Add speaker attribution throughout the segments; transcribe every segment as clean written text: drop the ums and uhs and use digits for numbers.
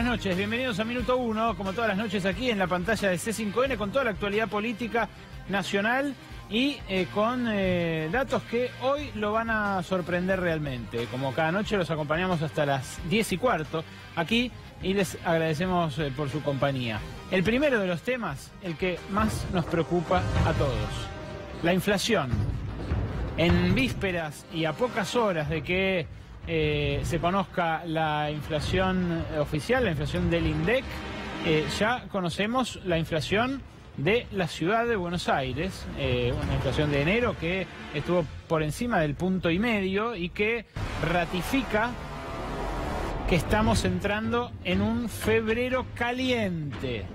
Speaker 1: buenas noches, bienvenidos a Minuto 1, como todas las noches aquí en la pantalla de C5N, con toda la actualidad política nacional y con datos que hoy lo van a sorprender realmente. Como cada noche los acompañamos hasta las 10:15 aquí y les agradecemos por su compañía. El primero de los temas, el que más nos preocupa a todos, la inflación. En vísperas y a pocas horas de que se conozca la inflación oficial, la inflación del INDEC, ya conocemos la inflación de la ciudad de Buenos Aires, una inflación de enero que estuvo por encima del 1,5 y que ratifica que estamos entrando en un febrero caliente.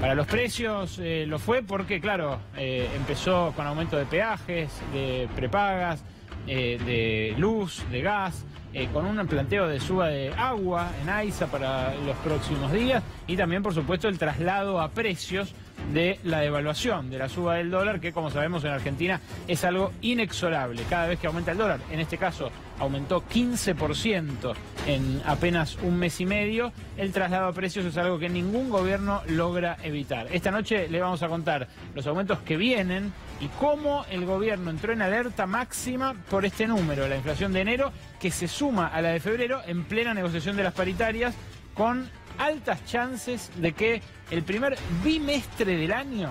Speaker 1: Para los precios lo fue porque, claro, empezó con aumento de peajes, de prepagas, de luz, de gas, con un planteo de suba de agua en AISA para los próximos días y también, por supuesto, el traslado a precios de la devaluación, de la suba del dólar, que como sabemos en Argentina es algo inexorable. Cada vez que aumenta el dólar, en este caso aumentó 15% en apenas un mes y medio, el traslado a precios es algo que ningún gobierno logra evitar. Esta noche le vamos a contar los aumentos que vienen y cómo el gobierno entró en alerta máxima por este número, la inflación de enero, que se suma a la de febrero en plena negociación de las paritarias, con altas chances de que el primer bimestre del año,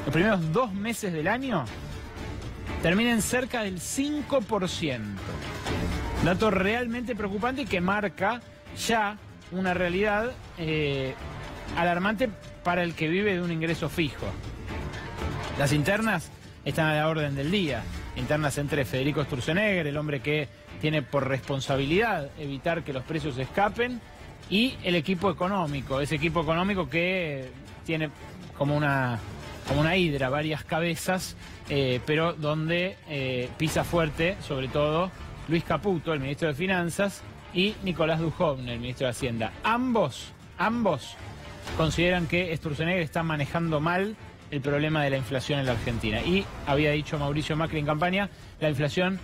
Speaker 1: los primeros 2 meses del año, terminen cerca del 5%. Dato realmente preocupante y que marca ya una realidad alarmante para el que vive de un ingreso fijo. Las internas están a la orden del día. Internas entre Federico Sturzenegger, el hombre que tiene por responsabilidad evitar que los precios escapen, y el equipo económico, ese equipo económico que tiene como una hidra, varias cabezas, pero donde pisa fuerte, sobre todo, Luis Caputo, el ministro de Finanzas, y Nicolás Dujovne, el ministro de Hacienda. Ambos consideran que Sturzenegger está manejando mal el problema de la inflación en la Argentina. Y había dicho Mauricio Macri en campaña, la inflación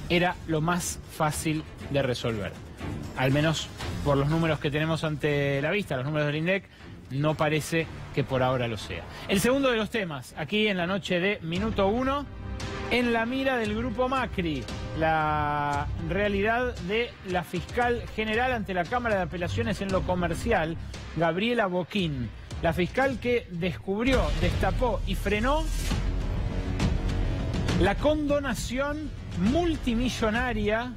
Speaker 1: era lo más fácil de resolver. Al menos por los números que tenemos ante la vista, los números del INDEC, no parece que por ahora lo sea. El segundo de los temas, aquí en la noche de Minuto 1, en la mira del grupo Macri, la realidad de la fiscal general ante la Cámara de Apelaciones en lo comercial, Gabriela Boquín. La fiscal que descubrió, destapó y frenó la condonación multimillonaria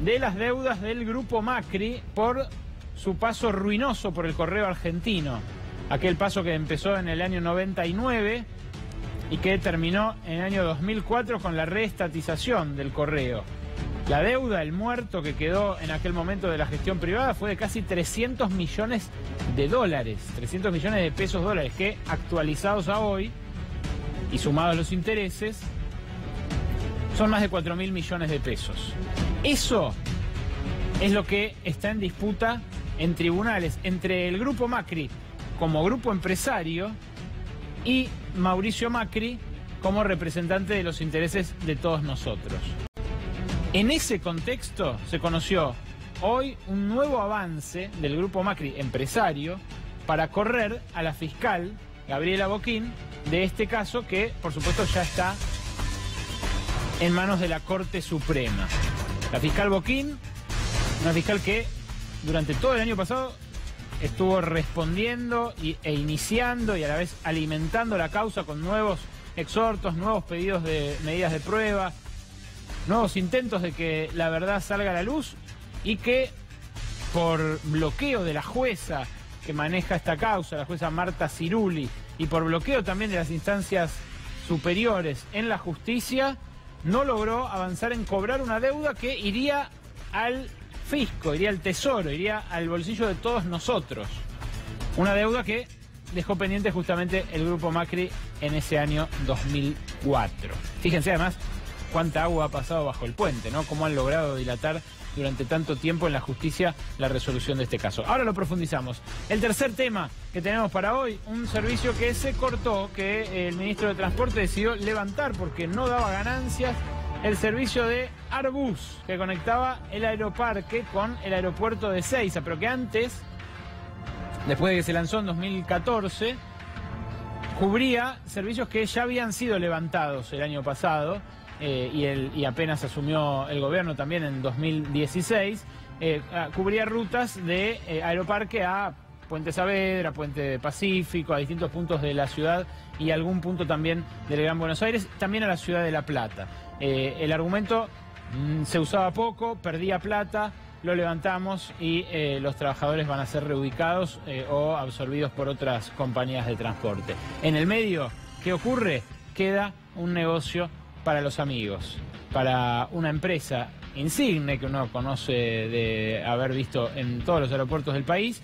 Speaker 1: de las deudas del grupo Macri por su paso ruinoso por el correo argentino. Aquel paso que empezó en el año 99 y que terminó en el año 2004 con la reestatización del correo. La deuda, el muerto que quedó en aquel momento de la gestión privada fue de casi 300 millones de dólares, 300 millones de pesos dólares, que actualizados a hoy y sumados los intereses, son más de 4.000 millones de pesos. Eso es lo que está en disputa en tribunales entre el grupo Macri como grupo empresario y Mauricio Macri como representante de los intereses de todos nosotros. En ese contexto se conoció hoy un nuevo avance del grupo Macri empresario para correr a la fiscal Gabriela Boquín de este caso que, por supuesto, ya está en manos de la Corte Suprema. La fiscal Boquín, una fiscal que durante todo el año pasado estuvo respondiendo e iniciando y a la vez alimentando la causa con nuevos exhortos, nuevos pedidos de medidas de prueba, nuevos intentos de que la verdad salga a la luz, y que por bloqueo de la jueza que maneja esta causa, la jueza Marta Ciruli, y por bloqueo también de las instancias superiores en la justicia, no logró avanzar en cobrar una deuda que iría al fisco, iría al tesoro, iría al bolsillo de todos nosotros. Una deuda que dejó pendiente justamente el grupo Macri en ese año 2004. Fíjense además cuánta agua ha pasado bajo el puente, ¿no? Cómo han logrado dilatar durante tanto tiempo en la justicia la resolución de este caso. Ahora lo profundizamos. El tercer tema que tenemos para hoy, un servicio que se cortó, que el ministro de Transporte decidió levantar porque no daba ganancias el servicio de Airbus, que conectaba el aeroparque con el aeropuerto de Ezeiza, pero que antes, después de que se lanzó en 2014, cubría servicios que ya habían sido levantados el año pasado y apenas asumió el gobierno también en 2016, cubría rutas de Aeroparque a Puente Saavedra, Puente Pacífico, a distintos puntos de la ciudad y algún punto también del Gran Buenos Aires, también a la ciudad de La Plata. El argumento se usaba poco, perdía plata, lo levantamos y los trabajadores van a ser reubicados o absorbidos por otras compañías de transporte. En el medio, ¿qué ocurre? Queda un negocio para los amigos, para una empresa insigne que uno conoce de haber visto en todos los aeropuertos del país,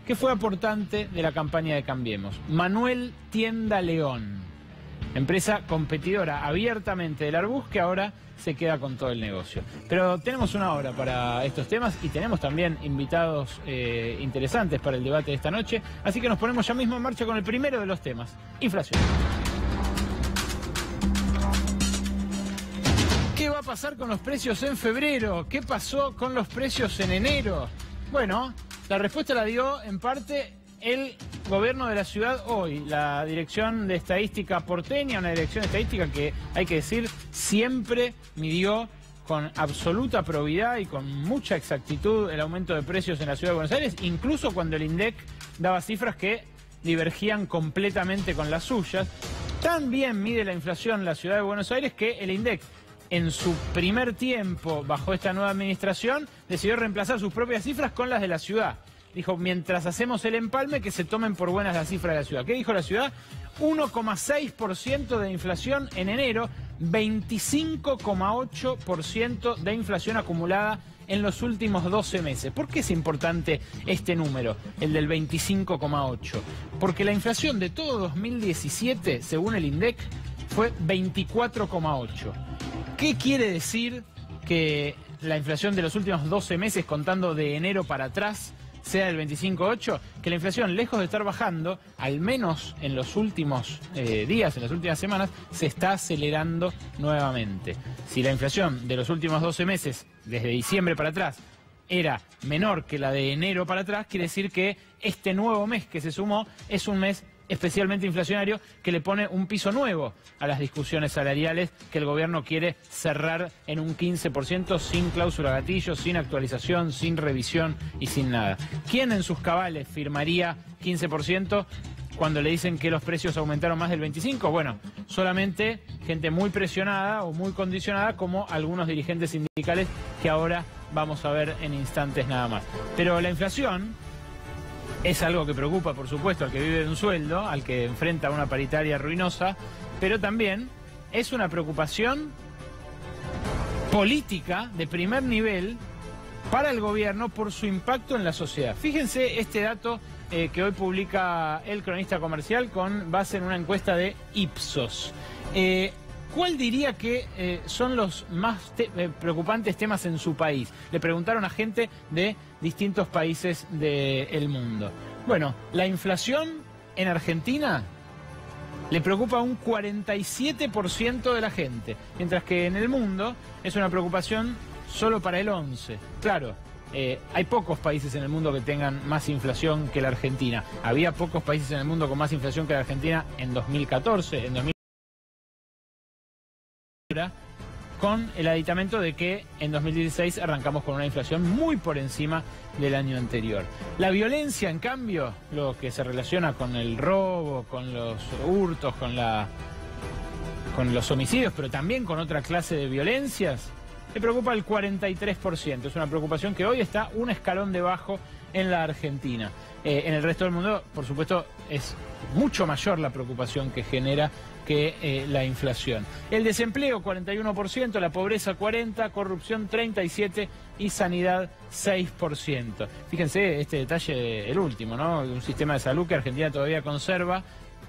Speaker 1: que fue aportante de la campaña de Cambiemos. Manuel Tienda León, empresa competidora abiertamente del Airbus, que ahora se queda con todo el negocio. Pero tenemos una hora para estos temas y tenemos también invitados interesantes para el debate de esta noche, así que nos ponemos ya mismo en marcha con el primero de los temas: inflación. ¿Qué va a pasar con los precios en febrero? ¿Qué pasó con los precios en enero? Bueno, la respuesta la dio en parte el gobierno de la ciudad hoy, la Dirección de Estadística porteña, una dirección de estadística que, hay que decir, siempre midió con absoluta probidad y con mucha exactitud el aumento de precios en la ciudad de Buenos Aires, incluso cuando el INDEC daba cifras que divergían completamente con las suyas. También mide la inflación la ciudad de Buenos Aires, que el INDEC, en su primer tiempo bajo esta nueva administración, decidió reemplazar sus propias cifras con las de la ciudad. Dijo, mientras hacemos el empalme, que se tomen por buenas las cifras de la ciudad. ¿Qué dijo la ciudad? 1,6% de inflación en enero, 25,8% de inflación acumulada en los últimos 12 meses. ¿Por qué es importante este número, el del 25,8%? Porque la inflación de todo 2017, según el INDEC, fue 24,8%. ¿Qué quiere decir que la inflación de los últimos 12 meses, contando de enero para atrás, sea del 25,8%? Que la inflación, lejos de estar bajando, al menos en los últimos días, en las últimas semanas, se está acelerando nuevamente. Si la inflación de los últimos 12 meses, desde diciembre para atrás, era menor que la de enero para atrás, quiere decir que este nuevo mes que se sumó es un mes especialmente inflacionario, que le pone un piso nuevo a las discusiones salariales que el gobierno quiere cerrar en un 15%, sin cláusula gatillo, sin actualización, sin revisión y sin nada. ¿Quién en sus cabales firmaría 15% cuando le dicen que los precios aumentaron más del 25%? Bueno, solamente gente muy presionada o muy condicionada, como algunos dirigentes sindicales que ahora vamos a ver en instantes nada más. Pero la inflación es algo que preocupa, por supuesto, al que vive de un sueldo, al que enfrenta una paritaria ruinosa, pero también es una preocupación política de primer nivel para el gobierno por su impacto en la sociedad. Fíjense este dato que hoy publica El Cronista Comercial con base en una encuesta de Ipsos. ¿Cuál diría que son los más preocupantes temas en su país? Le preguntaron a gente de distintos países del mundo. Bueno, la inflación en Argentina le preocupa a un 47% de la gente, mientras que en el mundo es una preocupación solo para el 11%. Claro, hay pocos países en el mundo que tengan más inflación que la Argentina. Había pocos países en el mundo con más inflación que la Argentina en 2014, en 2014. Con el aditamento de que en 2016 arrancamos con una inflación muy por encima del año anterior. La violencia, en cambio, lo que se relaciona con el robo, con los hurtos, con los homicidios, pero también con otra clase de violencias, le preocupa al 43%. Es una preocupación que hoy está un escalón debajo en la Argentina. En el resto del mundo, por supuesto, es mucho mayor la preocupación que genera que la inflación. El desempleo 41%, la pobreza 40%, corrupción 37% y sanidad 6%. Fíjense este detalle, el último, ¿no? Un sistema de salud que Argentina todavía conserva.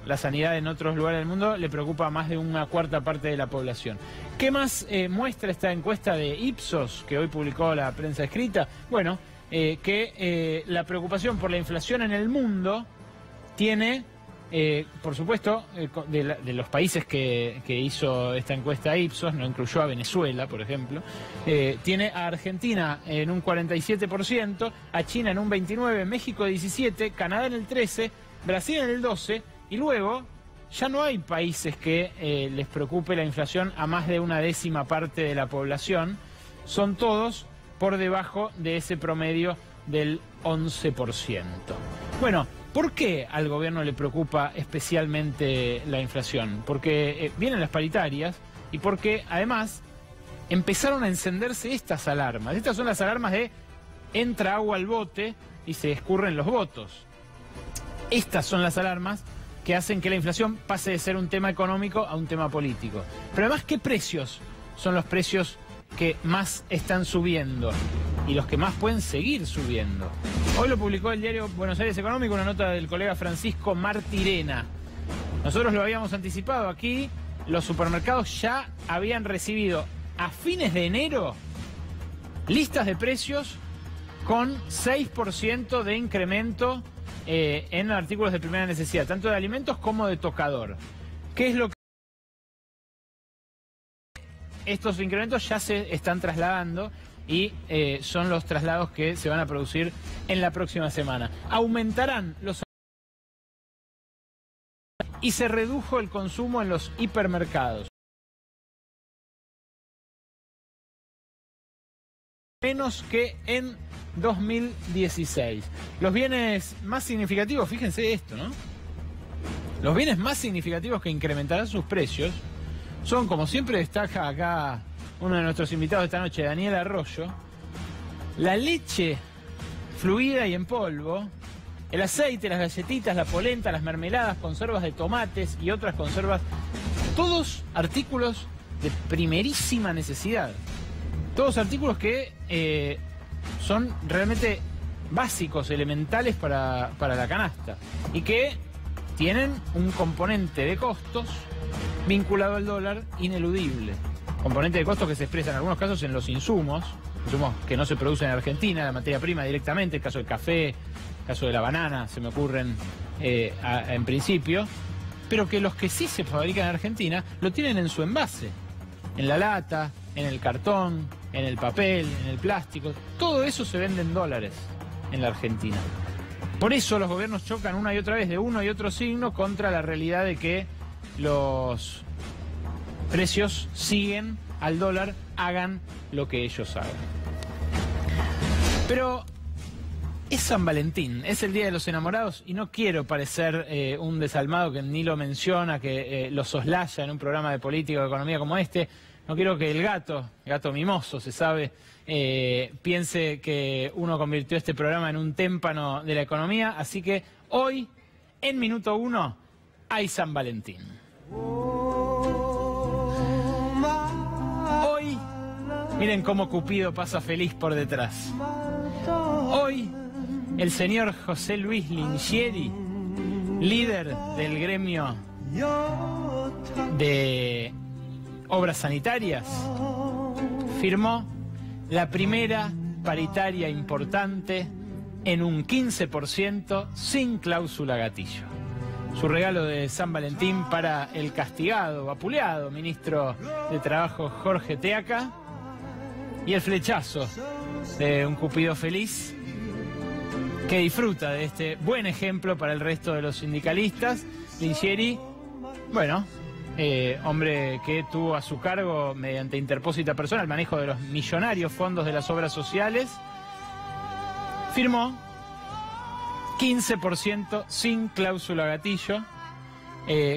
Speaker 1: La sanidad en otros lugares del mundo le preocupa a más de una cuarta parte de la población. ¿Qué más muestra esta encuesta de Ipsos que hoy publicó la prensa escrita? Bueno, que la preocupación por la inflación en el mundo tiene por supuesto, de los países que hizo esta encuesta Ipsos, no incluyó a Venezuela, por ejemplo, tiene a Argentina en un 47%, a China en un 29%, México 17%, Canadá en el 13%, Brasil en el 12%, y luego ya no hay países que les preocupe la inflación a más de una décima parte de la población, son todos por debajo de ese promedio del 11%. Bueno, ¿por qué al gobierno le preocupa especialmente la inflación? Porque vienen las paritarias y porque además empezaron a encenderse estas alarmas. Estas son las alarmas de entra agua al bote y se escurren los votos. Estas son las alarmas que hacen que la inflación pase de ser un tema económico a un tema político. Pero además, ¿qué precios son los precios que más están subiendo y los que más pueden seguir subiendo? Hoy lo publicó el diario Buenos Aires Económico, una nota del colega Francisco Martirena. Nosotros lo habíamos anticipado aquí, los supermercados ya habían recibido a fines de enero listas de precios con 6% de incremento en artículos de primera necesidad, tanto de alimentos como de tocador. ¿Qué es lo que estos incrementos ya se están trasladando y son los traslados que se van a producir en la próxima semana? Aumentarán los y se redujo el consumo en los hipermercados. Menos que en 2016. Los bienes más significativos, fíjense esto, ¿no? Los bienes más significativos que incrementarán sus precios son, como siempre destaca acá uno de nuestros invitados esta noche, Daniel Arroyo, la leche fluida y en polvo, el aceite, las galletitas, la polenta, las mermeladas, conservas de tomates y otras conservas, todos artículos de primerísima necesidad. Todos artículos que son realmente básicos, elementales para la canasta y que tienen un componente de costos vinculado al dólar ineludible. Componente de costos que se expresa en algunos casos en los insumos que no se producen en Argentina, la materia prima directamente, el caso del café, el caso de la banana, se me ocurren en principio, pero que los que sí se fabrican en Argentina lo tienen en su envase, en la lata, en el cartón, en el papel, en el plástico. Todo eso se vende en dólares en la Argentina. Por eso los gobiernos chocan una y otra vez de uno y otro signo contra la realidad de que los precios siguen al dólar, hagan lo que ellos hagan. Pero es San Valentín, es el Día de los Enamorados y no quiero parecer un desalmado que ni lo menciona, que lo soslaya en un programa de política o economía como este. No quiero que el gato mimoso, se sabe, piense que uno convirtió este programa en un témpano de la economía. Así que hoy, en Minuto 1, hay San Valentín. Hoy, miren cómo Cupido pasa feliz por detrás. Hoy, el señor José Luis Lingieri, líder del gremio de obras sanitarias, firmó la primera paritaria importante en un 15% sin cláusula gatillo. Su regalo de San Valentín para el castigado, vapuleado ministro de Trabajo Jorge Teaca, y el flechazo de un Cupido feliz que disfruta de este buen ejemplo para el resto de los sindicalistas. Lingieri, bueno, hombre que tuvo a su cargo, mediante interpósita persona, el manejo de los millonarios fondos de las obras sociales, firmó 15% sin cláusula gatillo.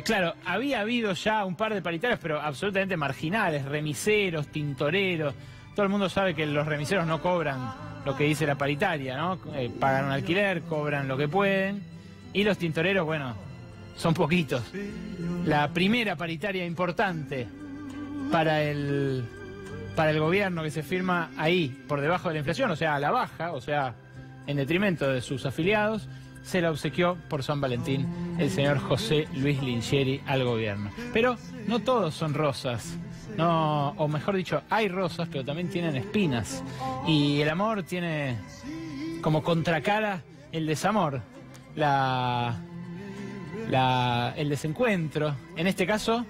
Speaker 1: Claro, había habido ya un par de paritarias, pero absolutamente marginales, remiseros, tintoreros. Todo el mundo sabe que los remiseros no cobran lo que dice la paritaria, ¿no? Pagan un alquiler, cobran lo que pueden, y los tintoreros, bueno, son poquitos. La primera paritaria importante para el gobierno que se firma ahí, por debajo de la inflación, o sea, a la baja, o sea, en detrimento de sus afiliados, se la obsequió por San Valentín el señor José Luis Lingieri al gobierno. Pero no todos son rosas, no, o mejor dicho, hay rosas, pero también tienen espinas. Y el amor tiene como contracara el desamor. La el desencuentro. En este caso,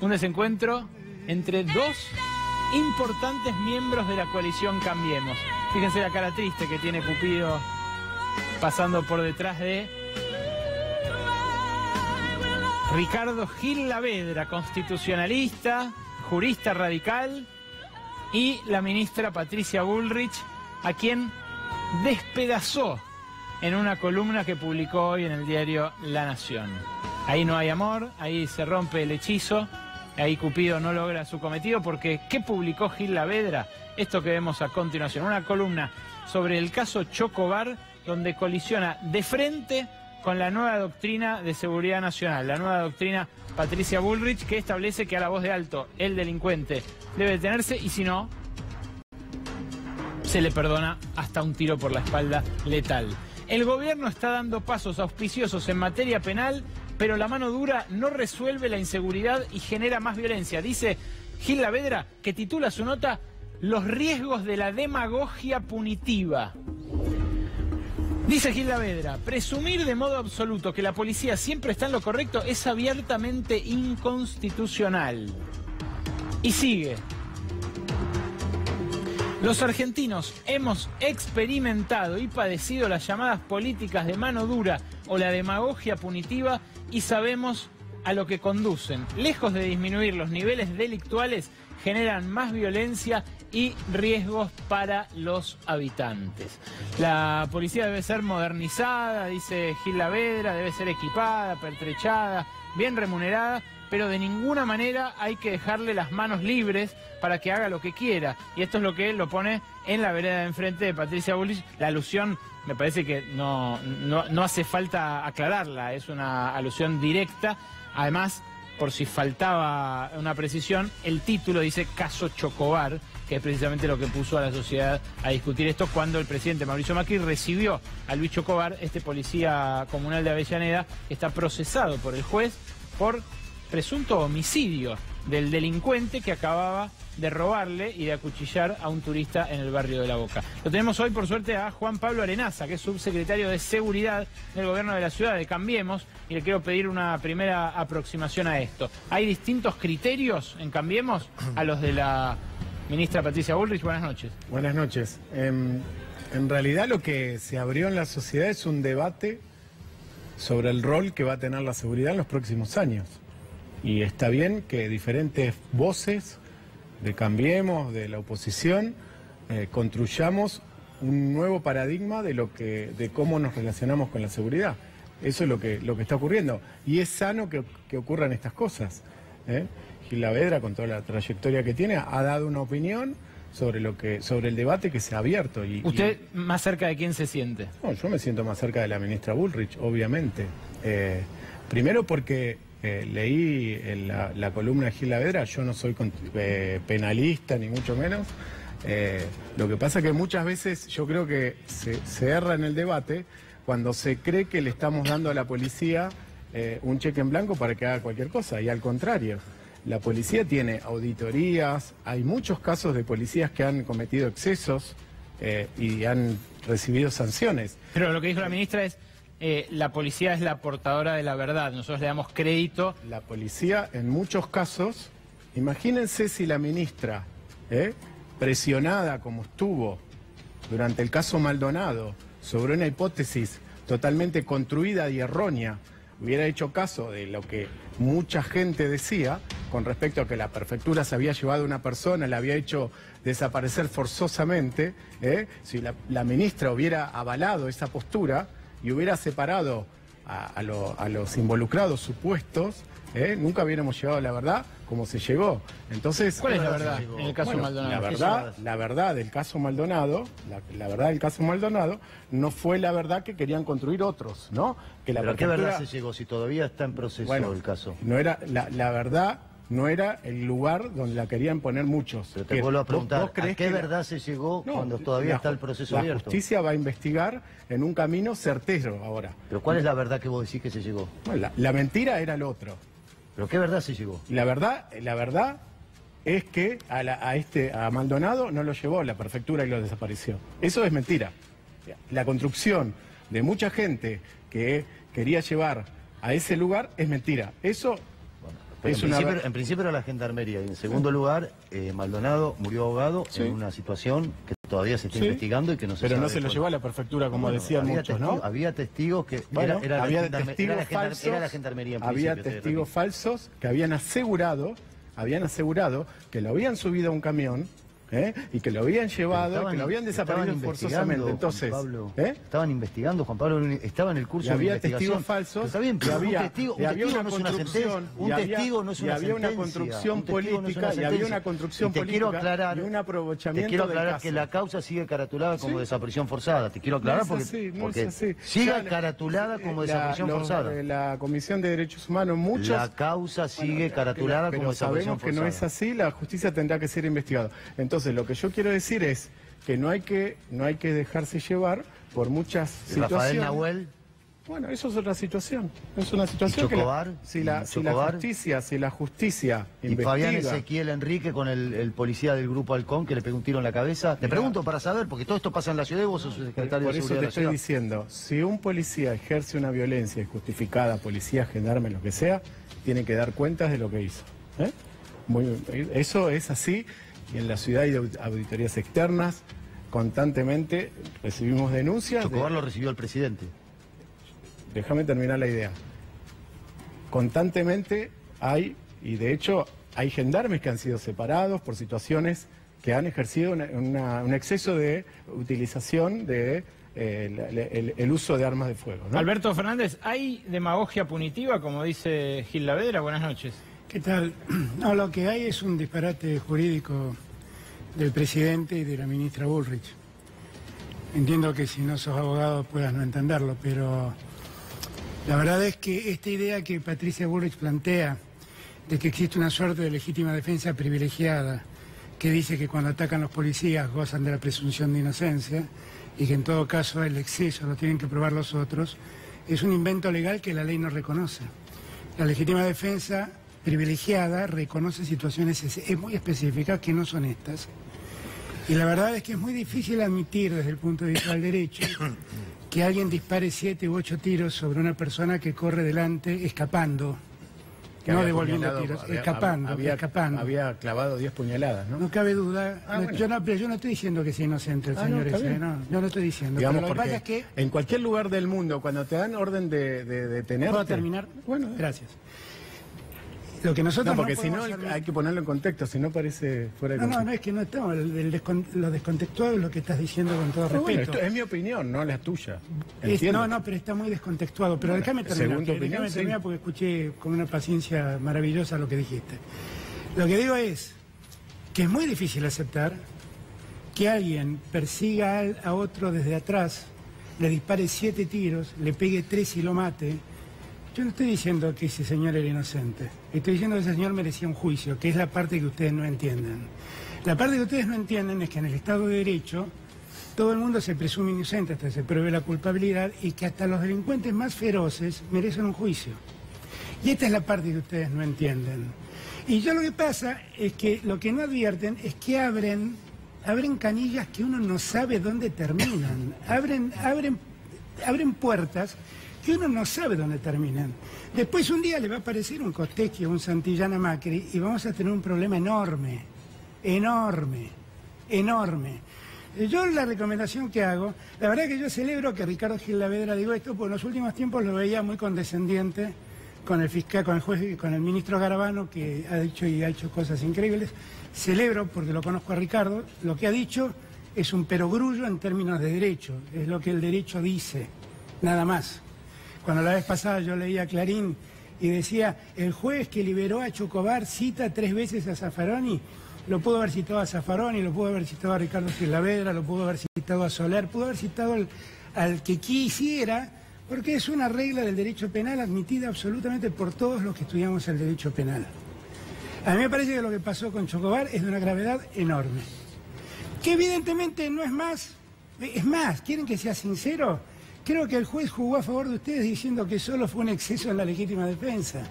Speaker 1: un desencuentro entre dos importantes miembros de la coalición Cambiemos. Fíjense la cara triste que tiene Cupido pasando por detrás de Ricardo Gil Lavedra, constitucionalista, jurista radical, y la ministra Patricia Bullrich, a quien despedazó en una columna que publicó hoy en el diario La Nación. Ahí no hay amor, ahí se rompe el hechizo, ahí Cupido no logra su cometido, porque ¿qué publicó Gil Lavedra? Esto que vemos a continuación, una columna sobre el caso Chocobar, donde colisiona de frente con la nueva doctrina de seguridad nacional, la nueva doctrina Patricia Bullrich, que establece que a la voz de alto el delincuente debe detenerse y si no, se le perdona hasta un tiro por la espalda letal. El gobierno está dando pasos auspiciosos en materia penal, pero la mano dura no resuelve la inseguridad y genera más violencia. Dice Gil Lavedra, que titula su nota "Los riesgos de la demagogia punitiva". Dice Gil Lavedra, presumir de modo absoluto que la policía siempre está en lo correcto es abiertamente inconstitucional. Y sigue. Los argentinos hemos experimentado y padecido las llamadas políticas de mano dura o la demagogia punitiva y sabemos a lo que conducen. Lejos de disminuir los niveles delictuales, generan más violencia y riesgos para los habitantes. La policía debe ser modernizada, dice Gil Lavedra, debe ser equipada, pertrechada, bien remunerada, pero de ninguna manera hay que dejarle las manos libres para que haga lo que quiera. Y esto es lo que lo pone en la vereda de enfrente de Patricia Bullrich. La alusión me parece que no hace falta aclararla, es una alusión directa. Además, por si faltaba una precisión, el título dice Caso Chocobar, que es precisamente lo que puso a la sociedad a discutir esto cuando el presidente Mauricio Macri recibió a Luis Chocobar, este policía comunal de Avellaneda, que está procesado por el juez por presunto homicidio del delincuente que acababa de robarle y de acuchillar a un turista en el barrio de La Boca. Lo tenemos hoy, por suerte, a Juan Pablo Arenaza, que es subsecretario de Seguridad del Gobierno de la Ciudad de Cambiemos, y le quiero pedir una primera aproximación a esto. ¿Hay distintos criterios en Cambiemos a los de la ministra Patricia Bullrich? Buenas noches.
Speaker 2: Buenas noches. En realidad lo que se abrió en la sociedad es un debate sobre el rol que va a tener la seguridad en los próximos años. Y está bien que diferentes voces de Cambiemos, de la oposición, construyamos un nuevo paradigma de cómo nos relacionamos con la seguridad. Eso es lo que está ocurriendo. Y es sano que ocurran estas cosas. Gil Lavedra, con toda la trayectoria que tiene, ha dado una opinión sobre el debate que se ha abierto.
Speaker 1: ¿Usted más cerca de quién se siente?
Speaker 2: No, yo me siento más cerca de la ministra Bullrich, obviamente. Primero porque leí la columna de Gil Lavedra. Yo no soy penalista, ni mucho menos. Lo que pasa es que muchas veces yo creo que se erra en el debate cuando se cree que le estamos dando a la policía un cheque en blanco para que haga cualquier cosa, y al contrario. La policía tiene auditorías, hay muchos casos de policías que han cometido excesos y han recibido sanciones.
Speaker 1: Pero lo que dijo la ministra es, la policía es la portadora de la verdad, nosotros le damos crédito.
Speaker 2: La policía, en muchos casos, imagínense si la ministra, presionada como estuvo durante el caso Maldonado, sobre una hipótesis totalmente construida y errónea, hubiera hecho caso de lo que mucha gente decía con respecto a que la prefectura se había llevado a una persona, la había hecho desaparecer forzosamente, si la ministra hubiera avalado esa postura y hubiera separado a los involucrados supuestos, nunca hubiéramos llegado a la verdad como se llegó. Entonces,
Speaker 1: ¿cuál es la verdad en el caso Maldonado?
Speaker 2: La verdad del caso Maldonado, la verdad del caso Maldonado no fue la verdad que querían construir otros, ¿no? Que la
Speaker 3: ¿Pero a qué verdad se llegó si todavía está en proceso el caso?
Speaker 2: No era la verdad. No era el lugar donde la querían poner muchos.
Speaker 3: Pero te vuelvo a preguntar, ¿a qué verdad se llegó cuando todavía está el proceso abierto?
Speaker 2: La justicia va a investigar en un camino certero ahora.
Speaker 3: ¿Pero cuál es la verdad que vos decís que se llegó?
Speaker 2: Bueno, la mentira era lo otro.
Speaker 3: ¿Pero qué verdad se llegó?
Speaker 2: La verdad es que a Maldonado no lo llevó la prefectura y lo desapareció. Eso es mentira. La construcción de mucha gente que quería llevar a ese lugar es mentira. Eso es
Speaker 3: en principio era la gendarmería. Y en segundo lugar, Maldonado murió ahogado en una situación que todavía se está investigando y que no se sabe.
Speaker 2: Pero no se lo llevó a la prefectura, como decían muchos, ¿no?
Speaker 3: Había testigos que...
Speaker 2: había testigos falsos,
Speaker 3: era la gendarmería en
Speaker 2: había
Speaker 3: principio,
Speaker 2: testigos falsos que habían asegurado que lo habían subido a un camión, y que lo habían llevado, que lo habían desaparecido forzosamente. Entonces,
Speaker 3: estaban investigando, Juan Pablo, estaba en el curso de investigación.
Speaker 2: Había testigos falsos,
Speaker 3: está bien, pero un testigo no es una sentencia. Un testigo no es una sentencia.
Speaker 2: Y había una construcción política, y había una construcción política y un aprovechamiento.
Speaker 3: Te quiero aclarar que la causa sigue caratulada como desaparición forzada. Te quiero aclarar porque sigue caratulada como desaparición forzada.
Speaker 2: La Comisión de Derechos Humanos,
Speaker 3: la causa sigue caratulada como desaparición forzada.
Speaker 2: Pero sabemos que no es así, la justicia tendrá que ser investigada. Entonces, lo que yo quiero decir es que no hay que dejarse llevar por muchas situaciones.
Speaker 3: Rafael Nahuel.
Speaker 2: Bueno, eso es otra situación. Es una situación
Speaker 3: ¿Y Chocobar?
Speaker 2: Si la justicia
Speaker 3: y
Speaker 2: investiga...
Speaker 3: Fabián Ezequiel Enrique con el policía del Grupo Halcón que le pegó un tiro en la cabeza. Te pregunto para saber, porque todo esto pasa en la ciudad y vos sos secretario de Seguridad de la Ciudad.
Speaker 2: Por eso te estoy diciendo, si un policía ejerce una violencia injustificada, policía, gendarme, lo que sea, tiene que dar cuentas de lo que hizo. Eso es así. Y en la ciudad hay auditorías externas, constantemente recibimos denuncias.
Speaker 3: Chocobar lo recibió el presidente.
Speaker 2: Déjame terminar la idea. Constantemente hay, y de hecho hay gendarmes que han sido separados por situaciones que han ejercido un exceso de utilización de el uso de armas de fuego, ¿no?
Speaker 1: Alberto Fernández, ¿hay demagogia punitiva, como dice Gil Lavedra? Buenas noches.
Speaker 4: ¿Qué tal? No, lo que hay es un disparate jurídico del presidente y de la ministra Bullrich. Entiendo que si no sos abogado puedas no entenderlo, pero la verdad es que esta idea que Patricia Bullrich plantea de que existe una suerte de legítima defensa privilegiada que dice que cuando atacan los policías gozan de la presunción de inocencia y que en todo caso el exceso lo tienen que probar los otros, es un invento legal que la ley no reconoce. La legítima defensa privilegiada reconoce situaciones muy específicas que no son estas. Y la verdad es que es muy difícil admitir desde el punto de vista del derecho que alguien dispare 7 u 8 tiros sobre una persona que corre delante escapando, no devolviendo tiros, escapando.
Speaker 2: Había clavado 10 puñaladas, ¿no?
Speaker 4: No cabe duda. Pero yo no estoy diciendo que sea inocente el señor ese, no, yo no estoy diciendo.
Speaker 2: Digamos,
Speaker 4: pero lo que pasa es que
Speaker 2: en cualquier lugar del mundo, cuando te dan orden de detenerte...
Speaker 4: ¿Puedo terminar?
Speaker 2: Bueno,
Speaker 4: gracias. Lo que nosotros
Speaker 2: porque si no hay que ponerlo en contexto, si no parece fuera de contexto.
Speaker 4: No, es que no estamos. Lo descontextuado es lo que estás diciendo con todo respeto.
Speaker 2: Bueno, esto es mi opinión, no la tuya.
Speaker 4: No, pero está muy descontextuado. Pero déjame terminar. Déjame terminar porque escuché con una paciencia maravillosa lo que dijiste. Lo que digo es que es muy difícil aceptar que alguien persiga a otro desde atrás, le dispare 7 tiros, le pegue 3 y lo mate. Yo no estoy diciendo que ese señor era inocente. Estoy diciendo que ese señor merecía un juicio, que es la parte que ustedes no entienden. La parte que ustedes no entienden es que en el Estado de Derecho todo el mundo se presume inocente hasta que se pruebe la culpabilidad y que hasta los delincuentes más feroces merecen un juicio. Y esta es la parte que ustedes no entienden. Y yo lo que pasa es que lo que no advierten es que abren canillas que uno no sabe dónde terminan. Abren puertas que uno no sabe dónde terminan. Después un día le va a aparecer un Costecchi o un Santillana Macri y vamos a tener un problema enorme. Yo la recomendación que hago, la verdad que yo celebro que Ricardo Gil Lavedra diga esto, porque en los últimos tiempos lo veía muy condescendiente con el fiscal, con el juez y con el ministro Garabano, que ha dicho y ha hecho cosas increíbles. Celebro, porque lo conozco a Ricardo, lo que ha dicho es un perogrullo en términos de derecho, es lo que el derecho dice, nada más. Cuando la vez pasada yo leía Clarín y decía, el juez que liberó a Chocobar cita 3 veces a Zaffaroni, lo pudo haber citado a Zaffaroni, lo pudo haber citado a Ricardo Gil Lavedra, lo pudo haber citado a Soler, pudo haber citado al que quisiera, porque es una regla del derecho penal admitida absolutamente por todos los que estudiamos el derecho penal. A mí me parece que lo que pasó con Chocobar es de una gravedad enorme, que evidentemente no es más. Es más, ¿quieren que sea sincero? Creo que el juez jugó a favor de ustedes diciendo que solo fue un exceso en la legítima defensa.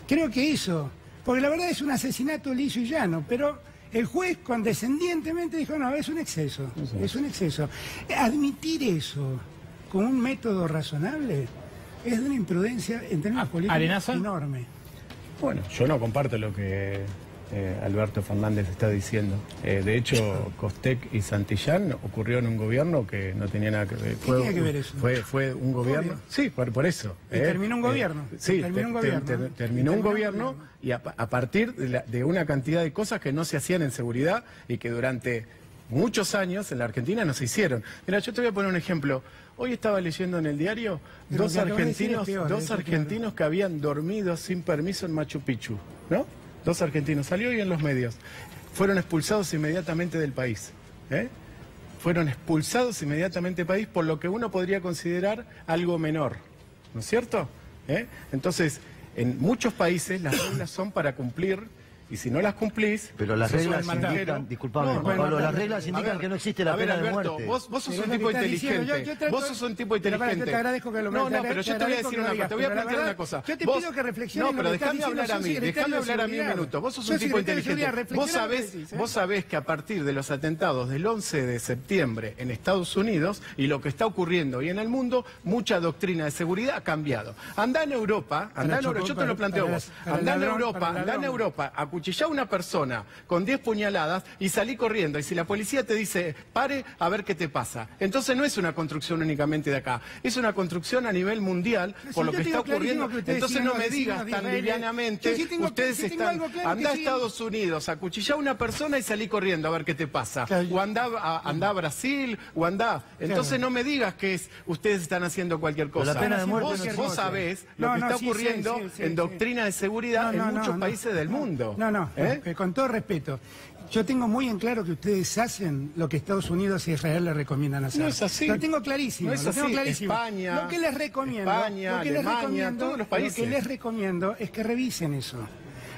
Speaker 4: Creo que eso, porque la verdad es un asesinato liso y llano, pero el juez condescendientemente dijo, no, es un exceso, es un exceso. Admitir eso con un método razonable es de una imprudencia en términos políticos
Speaker 1: ¿Arenaza?
Speaker 4: enorme.
Speaker 2: Bueno, yo no comparto lo que Alberto Fernández está diciendo. De hecho, Costec y Santillán ocurrió en un gobierno que no tenía nada que ver.
Speaker 4: ¿Qué tiene que ver eso?
Speaker 2: Fue un gobierno.
Speaker 4: Obvio.
Speaker 2: Sí, por eso.
Speaker 4: Y terminó un gobierno.
Speaker 2: Sí,
Speaker 4: terminó un
Speaker 2: gobierno y a partir de una cantidad de cosas que no se hacían en seguridad y que durante muchos años en la Argentina no se hicieron. Mira, yo te voy a poner un ejemplo. Hoy estaba leyendo en el diario dos argentinos que habían dormido sin permiso en Machu Picchu, ¿no? Dos argentinos, salió hoy en los medios. Fueron expulsados inmediatamente del país. Fueron expulsados inmediatamente del país por lo que uno podría considerar algo menor, ¿no es cierto? Entonces, en muchos países las reglas son para cumplir. Y si no las cumplís...
Speaker 3: Pero las reglas indican, disculpame, Pablo, las reglas indican que no existe la pena de muerte.
Speaker 2: Vos sos un tipo inteligente. Vos sos un tipo inteligente.
Speaker 4: Yo te agradezco que lo
Speaker 2: No, pero yo te voy a decir una cosa. Te voy a plantear una cosa.
Speaker 4: Yo te pido que reflexiones.
Speaker 2: No, pero déjame hablar a mí. Déjame hablar a mí un minuto. Vos sos un tipo inteligente. Vos sabés que a partir de los atentados del 11 de septiembre en Estados Unidos y lo que está ocurriendo hoy en el mundo, mucha doctrina de seguridad ha cambiado. Andá en Europa, yo te lo planteo a vos. Andá en Europa, acuchillá a una persona con 10 puñaladas y salí corriendo. Y si la policía te dice, pare, a ver qué te pasa. Entonces no es una construcción únicamente de acá, es una construcción a nivel mundial por lo que está ocurriendo. Entonces no me digas tan livianamente, ustedes están, andá a Estados Unidos, acuchillá a una persona y salí corriendo a ver qué te pasa. O andá a Brasil, o andá. Entonces no me digas que ustedes están haciendo cualquier cosa.
Speaker 3: La pena de muerte
Speaker 2: vos sabés lo que está ocurriendo en doctrina de seguridad en muchos países del mundo.
Speaker 4: Con todo respeto, yo tengo muy en claro que ustedes hacen lo que Estados Unidos y Israel les recomiendan hacer.
Speaker 2: No es así.
Speaker 4: Lo tengo clarísimo.
Speaker 2: No es así. España,
Speaker 4: lo que les recomiendo,
Speaker 2: Alemania, todos los países.
Speaker 4: Lo que les recomiendo es que revisen eso.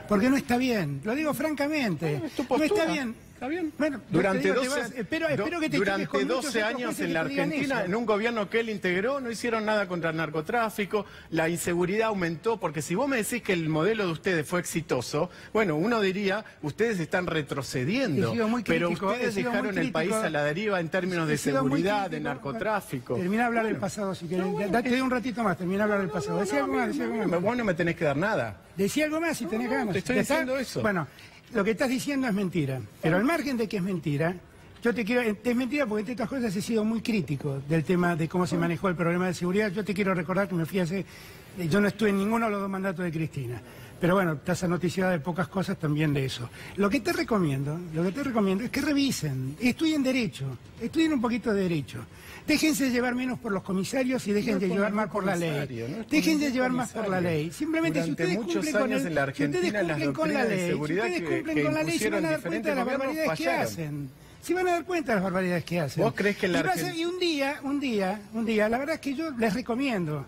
Speaker 4: Porque no está bien. Lo digo francamente. No está bien.
Speaker 2: ¿Está bien?
Speaker 4: Bueno,
Speaker 2: durante
Speaker 4: 12
Speaker 2: años en la Argentina, en un gobierno que él integró, no hicieron nada contra el narcotráfico, la inseguridad aumentó, porque si vos me decís que el modelo de ustedes fue exitoso, bueno, uno diría, ustedes están retrocediendo, pero ustedes dejaron el país a la deriva en términos de seguridad, de narcotráfico.
Speaker 4: Termina de hablar del pasado, si querés. Date un ratito más, termina de hablar del pasado. Decía algo más,
Speaker 2: Vos no me tenés que dar nada.
Speaker 4: Decía algo más si tenés ganas.
Speaker 2: Te estoy diciendo eso.
Speaker 4: Bueno, lo que estás diciendo es mentira, pero al margen de que es mentira, es mentira porque entre otras cosas he sido muy crítico del tema de cómo se manejó el problema de seguridad. Yo te quiero recordar que yo no estuve en ninguno de los 2 mandatos de Cristina, pero bueno, estás noticiada de pocas cosas también de eso. Lo que te recomiendo es que revisen, estudien derecho, estudien un poquito de derecho. Déjense de llevar menos por los comisarios y dejen de llevar más por la ley. Dejen de llevar más por la ley. Simplemente si ustedes cumplen con la ley, se van a dar cuenta de las barbaridades que hacen. Se van a dar cuenta de las barbaridades que hacen.
Speaker 2: ¿Vos crees que
Speaker 4: y un día, la verdad es que yo les recomiendo.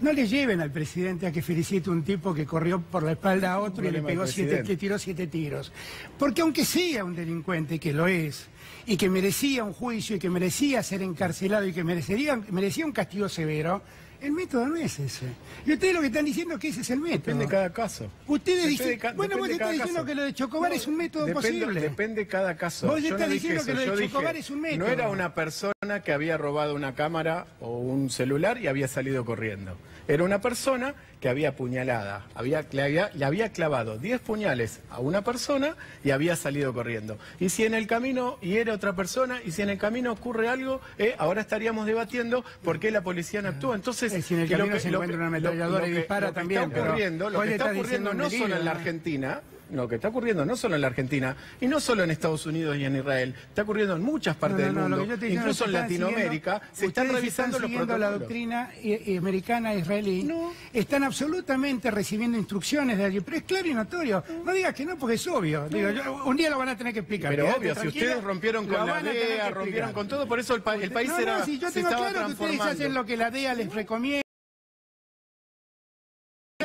Speaker 4: No le lleven al presidente a que felicite a un tipo que corrió por la espalda a otro y le pegó le tiró 7 tiros. Porque aunque sea un delincuente, que lo es, y que merecía un juicio y que merecía ser encarcelado y que merecía un castigo severo, el método no es ese. Y ustedes lo que están diciendo es que ese es el método.
Speaker 2: Depende de cada caso.
Speaker 4: Ustedes dicen, bueno, vos estás diciendo que lo de Chocobar es un método posible.
Speaker 2: Depende de cada caso.
Speaker 4: Vos estás diciendo que lo de Chocobar es un método.
Speaker 2: No era una persona que había robado una cámara o un celular y había salido corriendo. Era una persona que había apuñalada, le había clavado 10 puñales a una persona y había salido corriendo. Y si en el camino hiere otra persona, y si en el camino ocurre algo, ahora estaríamos debatiendo por qué la policía no actúa. Entonces,
Speaker 4: si en el camino se encuentra una ametralladora y dispara también.
Speaker 2: Lo que está ocurriendo no solo en la Argentina, lo que está ocurriendo no solo en la Argentina y no solo en Estados Unidos y en Israel, está ocurriendo en muchas partes del mundo, incluso en Latinoamérica, se están revisando los protocolos.
Speaker 4: La doctrina americana, israelí, están absolutamente recibiendo instrucciones de allí, pero es claro y notorio. No digas que no, porque es obvio. Digo, un día lo van a tener que explicar.
Speaker 2: Pero obvio, si ustedes rompieron con la DEA, rompieron con todo, por eso el país se estaba
Speaker 4: si yo tengo claro que ustedes hacen lo que la DEA les recomienda.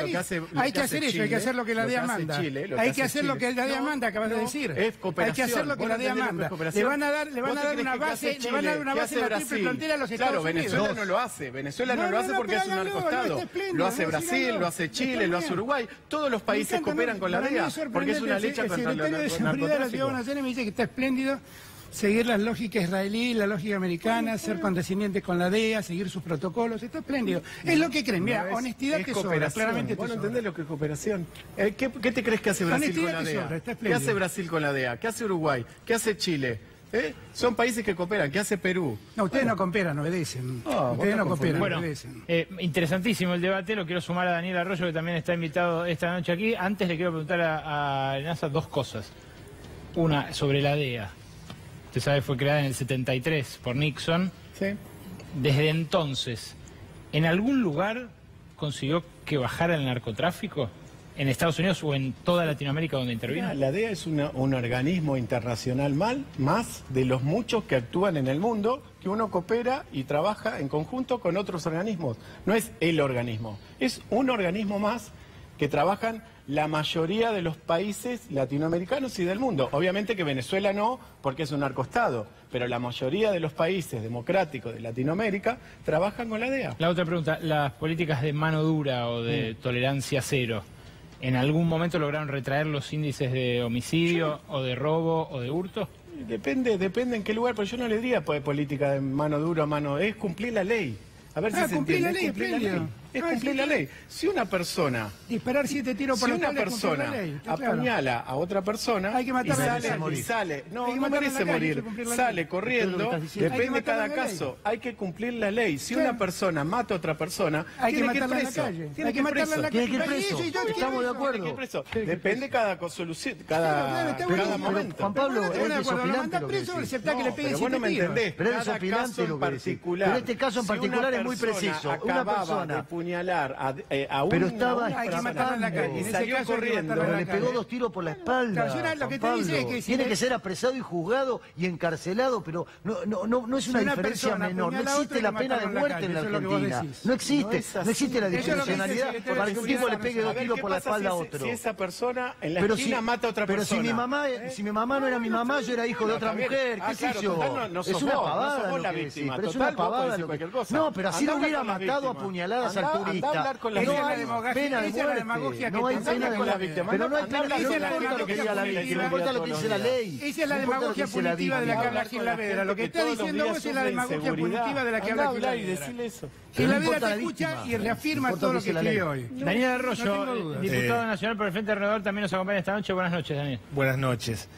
Speaker 4: Hay que hacer eso, hay que hacer lo que la DEA manda. Hay que hacer lo que la DEA manda, acabas de decir. Hay que hacer lo que la DEA manda. Le van a dar una base en la triple frontera a los Estados Unidos.
Speaker 2: Venezuela no lo hace. Venezuela no lo hace porque es un narcoestado. Lo hace Brasil, lo hace Chile, lo hace Uruguay. Todos los países cooperan con la DEA porque es una lucha contra el narcotráfico.
Speaker 4: El secretario de Seguridad de la Ciudad de Buenos Aires me dice que está espléndido seguir la lógica israelí, la lógica americana, ser condescendiente con la DEA, seguir sus protocolos, está espléndido. Es lo que creen, mira, honestidad que sobra, claramente
Speaker 2: ¿Vos no
Speaker 4: sobra.
Speaker 2: entendés lo que es cooperación? ¿Qué te crees que hace Brasil con la DEA? ¿Qué hace Brasil con la DEA? ¿Qué hace Uruguay? ¿Qué hace Chile? Son países que cooperan. ¿Qué hace Perú?
Speaker 4: No, ustedes no cooperan, obedecen. Ustedes no cooperan,
Speaker 1: bueno,
Speaker 4: obedecen.
Speaker 1: Interesantísimo el debate, lo quiero sumar a Daniel Arroyo, que también está invitado esta noche aquí. Antes le quiero preguntar a Arenaza dos cosas. Una, sobre la DEA. Usted sabe, fue creada en el 73 por Nixon.
Speaker 2: Sí.
Speaker 1: Desde entonces, ¿en algún lugar consiguió que bajara el narcotráfico? ¿En Estados Unidos o en toda Latinoamérica donde intervino?
Speaker 2: La DEA es un organismo internacional más de los muchos que actúan en el mundo, que uno coopera y trabaja en conjunto con otros organismos. No es el organismo, es un organismo más que trabajan la mayoría de los países latinoamericanos y del mundo. Obviamente que Venezuela no, porque es un narcoestado, pero la mayoría de los países democráticos de Latinoamérica trabajan con la DEA.
Speaker 1: La otra pregunta, las políticas de mano dura o de tolerancia cero, ¿en algún momento lograron retraer los índices de homicidio o de robo o de hurto?
Speaker 2: Depende en qué lugar, pero yo no le diría política de mano dura, es cumplir la ley. A ver si se
Speaker 4: cumplir
Speaker 2: entiende.
Speaker 4: la ley,
Speaker 2: cumplir la ley. Es cumplir la ley. Si una persona...
Speaker 4: Disparar 7 tiros por
Speaker 2: Si
Speaker 4: la
Speaker 2: una persona apuñala a otra persona
Speaker 4: hay que matarla
Speaker 2: y sale, no
Speaker 4: matarla
Speaker 2: merece
Speaker 4: en la calle,
Speaker 2: morir,
Speaker 4: hay que
Speaker 2: sale corriendo, depende de cada caso, hay que cumplir la ley. Si una persona mata a otra persona,
Speaker 4: hay que
Speaker 2: tiene que ir
Speaker 4: matarla en la
Speaker 2: preso.
Speaker 4: calle.
Speaker 2: Tiene
Speaker 4: Hay que matarla en la calle.
Speaker 3: Tiene que ir preso. Estamos de acuerdo.
Speaker 2: Depende cada solución, cada momento.
Speaker 3: Juan Pablo, es
Speaker 4: Cuando lo
Speaker 3: desopilante
Speaker 4: mandan
Speaker 3: lo que
Speaker 4: preso,
Speaker 3: decís.
Speaker 4: acepta que le peguen
Speaker 2: Pero vos no
Speaker 4: 7
Speaker 2: me
Speaker 4: tiros.
Speaker 2: entendés.
Speaker 3: Pero es
Speaker 2: Cada
Speaker 3: desopilante
Speaker 2: caso en
Speaker 3: lo que decís.
Speaker 2: particular.
Speaker 3: Pero este caso en particular es muy preciso. Una persona
Speaker 2: de apuñalar a un...
Speaker 3: pero estaba
Speaker 4: Hay que matarla en la calle. En ese
Speaker 2: salió
Speaker 4: caso hay que
Speaker 2: corriendo,
Speaker 4: matarla en la
Speaker 3: le pegó
Speaker 4: calle.
Speaker 3: 2 tiros por la espalda.
Speaker 4: Claro, yo lo que
Speaker 3: Juan
Speaker 4: te dice es
Speaker 3: Pablo.
Speaker 4: que si
Speaker 3: tiene
Speaker 4: le-
Speaker 3: que ser apresado y juzgado y encarcelado, pero no es una
Speaker 4: Si una
Speaker 3: diferencia
Speaker 4: persona
Speaker 3: menor. No
Speaker 4: apuñala a
Speaker 3: existe
Speaker 4: otra,
Speaker 3: la
Speaker 4: hay que
Speaker 3: pena de
Speaker 4: matarlo en la
Speaker 3: muerte en la
Speaker 4: calle, eso es lo que vos
Speaker 3: Argentina.
Speaker 4: decís.
Speaker 3: No existe,
Speaker 2: No es así.
Speaker 3: la
Speaker 4: Eso es lo que dice el
Speaker 3: discrecionalidad
Speaker 4: secretario
Speaker 3: para
Speaker 4: de
Speaker 3: que un tipo le
Speaker 4: Seguridad
Speaker 3: pegue 2
Speaker 2: ver,
Speaker 3: tiros
Speaker 2: ¿qué
Speaker 3: por la
Speaker 2: pasa
Speaker 3: espalda a
Speaker 2: si
Speaker 3: otro.
Speaker 2: esa persona en la
Speaker 3: Pero
Speaker 2: esquina mata a otra
Speaker 3: pero
Speaker 2: persona?
Speaker 3: si mi mamá no era mi mamá, yo era hijo de otra mujer, qué sé
Speaker 2: claro,
Speaker 3: yo.
Speaker 2: total, no sos
Speaker 3: Es una
Speaker 2: vos, no sos
Speaker 3: pavada
Speaker 2: vos
Speaker 3: lo
Speaker 2: la
Speaker 3: que
Speaker 2: víctima.
Speaker 3: decís, pero es
Speaker 2: Total,
Speaker 3: una
Speaker 2: vos
Speaker 3: pavada
Speaker 2: podés decir
Speaker 3: lo que...
Speaker 2: cualquier cosa.
Speaker 3: No, pero así
Speaker 2: Andá
Speaker 3: lo
Speaker 2: a
Speaker 3: hubiera
Speaker 2: hablar con la
Speaker 3: matado a
Speaker 2: víctima.
Speaker 3: puñaladas al
Speaker 2: Andá a
Speaker 3: turista.
Speaker 2: hablar con la
Speaker 3: No
Speaker 2: víctima.
Speaker 3: hay pena de
Speaker 4: Esa es la demagogia
Speaker 3: muerte,
Speaker 4: que
Speaker 3: no hay
Speaker 4: te-
Speaker 3: pena de
Speaker 2: con la
Speaker 3: muerte.
Speaker 2: víctima.
Speaker 3: Pero no hay
Speaker 2: Andá a
Speaker 3: pena
Speaker 2: hablar
Speaker 3: de
Speaker 2: con la
Speaker 3: muerte,
Speaker 2: víctima
Speaker 3: lo que diga la
Speaker 2: que
Speaker 3: víctima, no
Speaker 2: vive
Speaker 3: importa lo que
Speaker 2: todos
Speaker 3: dice
Speaker 2: los
Speaker 3: la
Speaker 2: días.
Speaker 3: ley.
Speaker 4: Esa es la
Speaker 3: No importa lo
Speaker 4: demagogia
Speaker 3: que dice la
Speaker 4: punitiva de la que
Speaker 3: víctima.
Speaker 4: habla Gil Lavedra. Lo que está diciendo vos es la demagogia punitiva de la que habla Gil
Speaker 2: y
Speaker 4: Lavedra.
Speaker 2: decirle eso.
Speaker 4: Gil
Speaker 3: no
Speaker 4: Lavedra
Speaker 3: importa
Speaker 4: te
Speaker 3: la
Speaker 4: escucha
Speaker 3: víctima.
Speaker 4: y reafirma
Speaker 3: Importa
Speaker 4: todo
Speaker 3: lo
Speaker 4: lo
Speaker 3: que
Speaker 4: que
Speaker 3: dice la
Speaker 4: escribió
Speaker 3: ley.
Speaker 4: hoy.
Speaker 1: Daniel
Speaker 4: No
Speaker 1: Arroyo,
Speaker 4: tengo dudas.
Speaker 1: diputado nacional por el Frente Renovador, también nos acompaña esta noche. Buenas noches, Daniel.
Speaker 5: Buenas noches.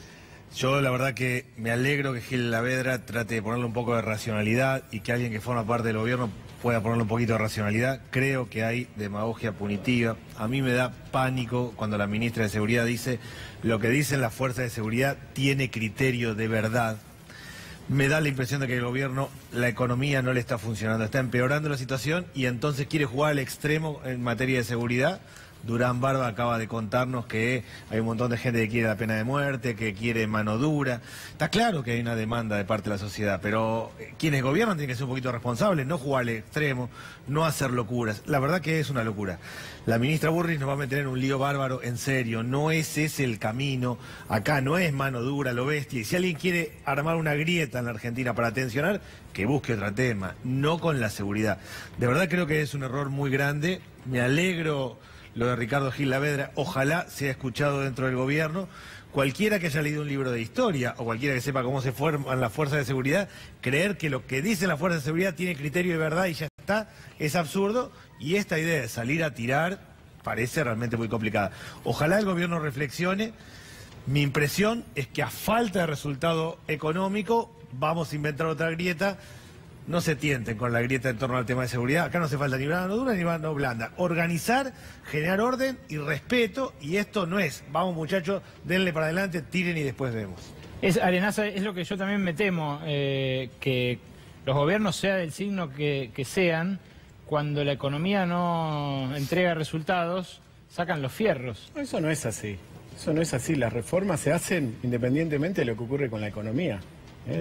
Speaker 5: Yo la verdad que me alegro que Gil Lavedra trate de ponerle un poco de racionalidad y que alguien que forma parte del gobierno pueda ponerle un poquito de racionalidad. Creo que hay demagogia punitiva. A mí me da pánico cuando la ministra de Seguridad dice lo que dicen las fuerzas de seguridad tiene criterio de verdad. Me da la impresión de que el gobierno, la economía no le está funcionando, está empeorando la situación y entonces quiere jugar al extremo en materia de seguridad. Durán Barba acaba de contarnos que hay un montón de gente que quiere la pena de muerte, que quiere mano dura. Está claro que hay una demanda de parte de la sociedad, pero quienes gobiernan tienen que ser un poquito responsables, no jugar al extremo, no hacer locuras. La verdad que es una locura. La ministra Burris nos va a meter en un lío bárbaro, en serio, no es ese el camino. Acá no es mano dura, lo bestia. Y si alguien quiere armar una grieta en la Argentina para tensionar, que busque otro tema, no con la seguridad. De verdad creo que es un error muy grande. Me alegro lo de Ricardo Gil Lavedra, ojalá sea escuchado dentro del gobierno. Cualquiera que haya leído un libro de historia o cualquiera que sepa cómo se forman las fuerzas de seguridad, creer que lo que dicen las fuerzas de seguridad tiene criterio de verdad y ya está, es absurdo. Y esta idea de salir a tirar parece realmente muy complicada. Ojalá el gobierno reflexione. Mi impresión es que a falta de resultado económico vamos a inventar otra grieta. No se tienten con la grieta en torno al tema de seguridad. Acá no hace falta ni mano dura ni mano blanda. Organizar, generar orden y respeto. Y esto no es, vamos muchachos, denle para adelante, tiren y después vemos.
Speaker 1: Arenaza, es lo que yo también me temo, que los gobiernos, sea del signo que sean, cuando la economía no entrega resultados, sacan los fierros.
Speaker 2: Eso no es así. Eso no es así. Las reformas se hacen independientemente de lo que ocurre con la economía.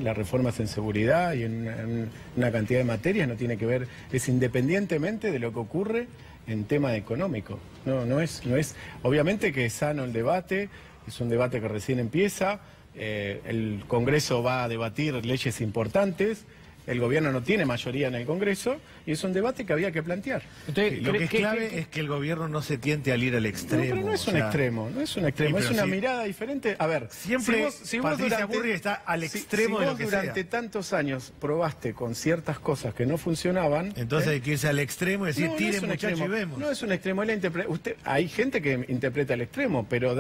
Speaker 2: Las reformas en seguridad y en una cantidad de materias no tiene que ver, es independientemente de lo que ocurre en tema económico. No es, obviamente que es sano el debate, es un debate que recién empieza, el Congreso va a debatir leyes importantes, el gobierno no tiene mayoría en el Congreso y es un debate que había que plantear.
Speaker 5: Entonces, lo que es clave es que el gobierno no se tiente al ir al extremo.
Speaker 2: No, pero no es un extremo, no es un extremo, es una mirada diferente. A ver,
Speaker 5: siempre si vos durante, está al extremo de lo que
Speaker 2: durante tantos años probaste con ciertas cosas que no funcionaban.
Speaker 5: Entonces hay que irse al extremo y decir, tire muchachos y vemos.
Speaker 2: No es un extremo, hay gente que interpreta el extremo, pero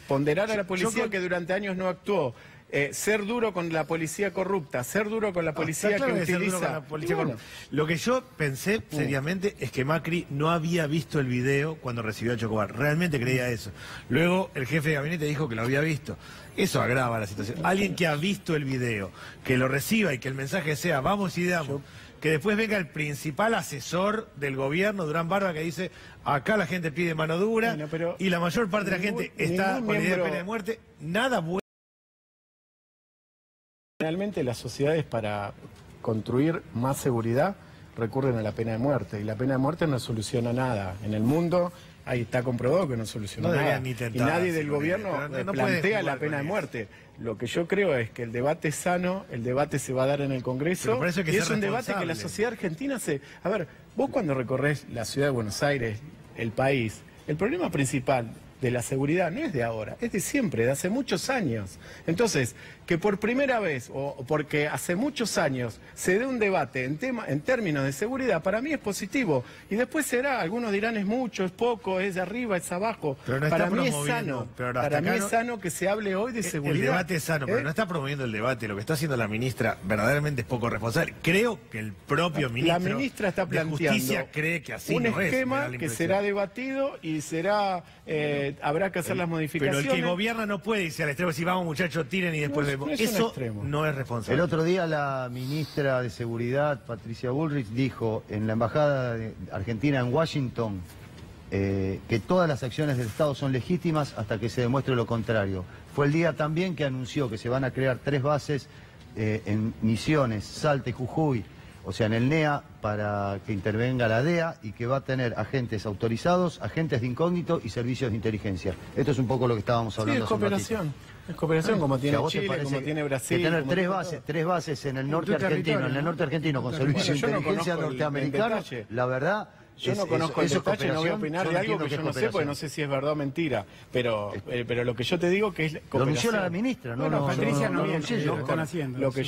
Speaker 2: ponderar a la policía que durante años no actuó. Ser duro con la policía corrupta, ser duro con la policía que utiliza...
Speaker 5: Lo que yo pensé seriamente es que Macri no había visto el video cuando recibió a Chocobar. Realmente creía eso. Luego el jefe de gabinete dijo que lo había visto. Eso agrava la situación. Alguien que ha visto el video, que lo reciba y que el mensaje sea vamos y damos, que después venga el principal asesor del gobierno, Durán Barba, que dice acá la gente pide mano dura y la mayor parte de la gente está con la idea de pena de muerte. Nada bueno.
Speaker 2: Realmente las sociedades para construir más seguridad recurren a la pena de muerte y la pena de muerte no soluciona nada. En el mundo ahí está comprobado que no soluciona nada y nadie del gobierno plantea la pena de muerte. Lo que yo creo es que el debate es sano, el debate se va a dar en el Congreso y es un debate que la sociedad argentina se... A ver, vos cuando recorres la ciudad de Buenos Aires, el país, el problema principal de la seguridad no es de ahora, es de siempre, de hace muchos años. Entonces, que por primera vez, o porque hace muchos años, se dé un debate en términos de seguridad, para mí es positivo. Y después será, algunos dirán es mucho, es poco, es de arriba, es abajo.
Speaker 5: Pero no
Speaker 2: para mí es sano, para mí es sano que se hable hoy de seguridad.
Speaker 5: El debate es sano, pero no está promoviendo el debate. Lo que está haciendo la ministra verdaderamente es poco responsable. Creo que el propio ministro
Speaker 2: la ministra está planteando
Speaker 5: de Justicia cree que así
Speaker 2: un esquema que será debatido y será habrá que hacer las modificaciones.
Speaker 5: Pero el que gobierna no puede irse al extremo, si vamos muchachos, tiren y después vemos. Eso no es responsable.
Speaker 3: El otro día la ministra de Seguridad, Patricia Bullrich, dijo en la embajada de Argentina en Washington que todas las acciones del Estado son legítimas hasta que se demuestre lo contrario. Fue el día también que anunció que se van a crear 3 bases en Misiones, Salta y Jujuy, o sea, en el NEA, para que intervenga la DEA y que va a tener agentes autorizados, agentes de incógnito y servicios de inteligencia. Esto es un poco lo que estábamos hablando hace un ratito.
Speaker 2: Es cooperación como tiene Chile, como tiene Brasil.
Speaker 3: Que tener 3 bases en el norte argentino, con servicios de inteligencia norteamericano, la verdad...
Speaker 2: Yo no conozco el detalle, no voy a opinar de algo que yo no sé, porque no sé si es verdad o mentira. Pero lo que yo te digo que es
Speaker 3: cooperación. Lo anunció la ministra,
Speaker 4: no, Patricia no viene, lo están haciendo.
Speaker 2: Lo que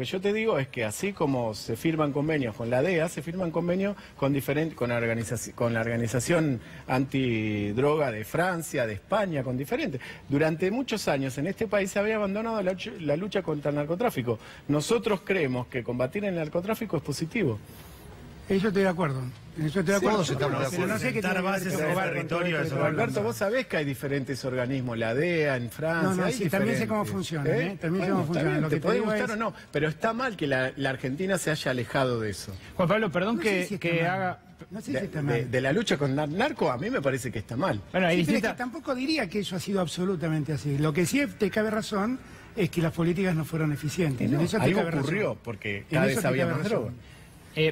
Speaker 2: yo te digo es que así como se firman convenios con la DEA, se firman convenios con la organización antidroga de Francia, de España, con diferentes. Durante muchos años en este país se había abandonado la lucha contra el narcotráfico. Nosotros creemos que combatir el narcotráfico es positivo.
Speaker 4: Eso estoy de acuerdo. Eso estoy de acuerdo.
Speaker 5: Pero no sé qué bases en el territorio.
Speaker 2: Alberto, vos sabés que hay diferentes organismos, la DEA en Francia.
Speaker 4: No, sí, también sé cómo funciona. También sé cómo funciona.
Speaker 2: Lo que te puede gustar o no, pero está mal que la Argentina se haya alejado de eso.
Speaker 1: Juan Pablo, perdón que haga...
Speaker 4: No sé si está mal.
Speaker 2: De la lucha con narco, a mí me parece que está mal.
Speaker 4: Bueno, sí, pero es que tampoco diría que eso ha sido absolutamente así. Lo que sí te cabe razón es que las políticas no fueron eficientes.
Speaker 2: No, algo ocurrió, porque cada vez había más droga.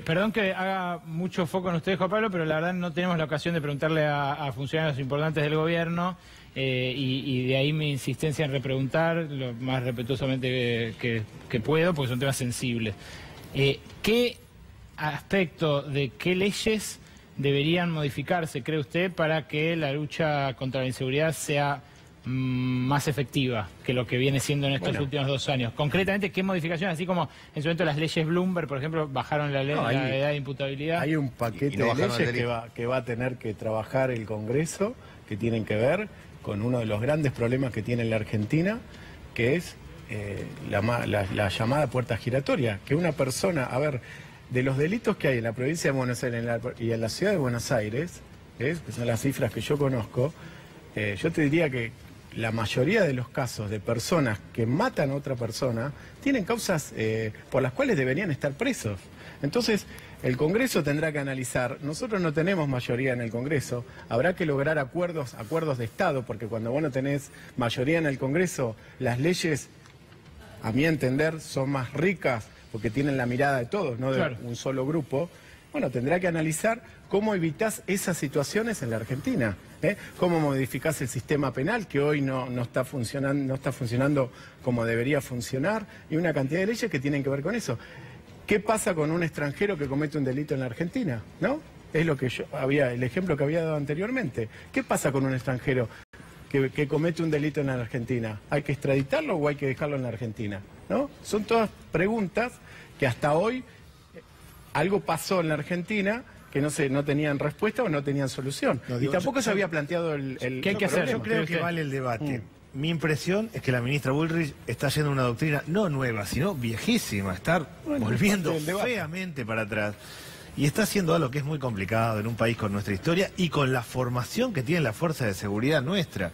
Speaker 1: Perdón que haga mucho foco en ustedes, Juan Pablo, pero la verdad no tenemos la ocasión de preguntarle a funcionarios importantes del gobierno y de ahí mi insistencia en repreguntar lo más respetuosamente que puedo, porque son temas sensibles. ¿Qué aspecto de qué leyes deberían modificarse, cree usted, para que la lucha contra la inseguridad sea más efectiva que lo que viene siendo en estos últimos 2 años? Concretamente, ¿qué modificaciones? Así como en su momento las leyes Bloomberg, por ejemplo, bajaron la edad de imputabilidad.
Speaker 2: Hay un paquete de leyes que va a tener que trabajar el Congreso, que tienen que ver con uno de los grandes problemas que tiene la Argentina, que es la llamada puerta giratoria. Que una persona, a ver, de los delitos que hay en la provincia de Buenos Aires y en la ciudad de Buenos Aires, que son las cifras que yo conozco, yo te diría que la mayoría de los casos de personas que matan a otra persona tienen causas por las cuales deberían estar presos. Entonces, el Congreso tendrá que analizar. Nosotros no tenemos mayoría en el Congreso. Habrá que lograr acuerdos de Estado, porque cuando vos no tenés mayoría en el Congreso, las leyes, a mi entender, son más ricas porque tienen la mirada de todos, no de un solo grupo. Bueno, tendrá que analizar cómo evitás esas situaciones en la Argentina. Cómo modificás el sistema penal, que hoy no está funcionando como debería funcionar, y una cantidad de leyes que tienen que ver con eso. ¿Qué pasa con un extranjero que comete un delito en la Argentina? ¿No? Es lo que el ejemplo que había dado anteriormente. ¿Qué pasa con un extranjero que comete un delito en la Argentina? ¿Hay que extraditarlo o hay que dejarlo en la Argentina? ¿No? Son todas preguntas que hasta hoy algo pasó en la Argentina que no tenían respuesta o no tenían solución.
Speaker 5: No,
Speaker 2: y tampoco se había planteado el
Speaker 1: ¿Qué hay que hacer?
Speaker 5: Yo creo que vale el debate. Mi impresión es que la ministra Bullrich está haciendo una doctrina no nueva, sino viejísima, está volviendo feamente para atrás. Y está haciendo algo que es muy complicado en un país con nuestra historia y con la formación que tiene la fuerza de seguridad nuestra.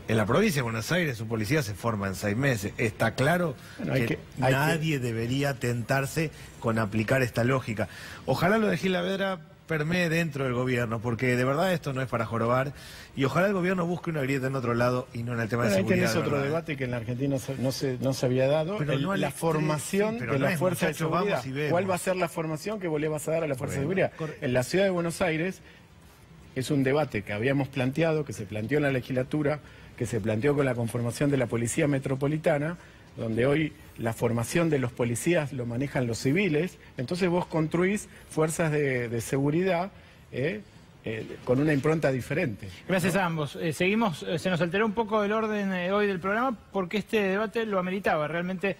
Speaker 5: En la provincia de Buenos Aires su policía se forma en 6 meses. Está claro que nadie debería tentarse con aplicar esta lógica. Ojalá lo de Gil Lavedra permee dentro del gobierno, porque de verdad esto no es para jorobar, y ojalá el gobierno busque una grieta en otro lado y no en el tema de seguridad.
Speaker 2: Ahí tenés otro debate que en la Argentina no se había dado, la formación de la fuerza de seguridad. ¿Cuál va a ser la formación que vos le vas a dar a la fuerza de seguridad? En la ciudad de Buenos Aires es un debate que habíamos planteado, que se planteó en la legislatura, que se planteó con la conformación de la Policía Metropolitana, donde hoy la formación de los policías lo manejan los civiles, entonces vos construís fuerzas de seguridad con una impronta diferente.
Speaker 1: Gracias a ambos. Seguimos, se nos alteró un poco el orden hoy del programa porque este debate lo ameritaba. Realmente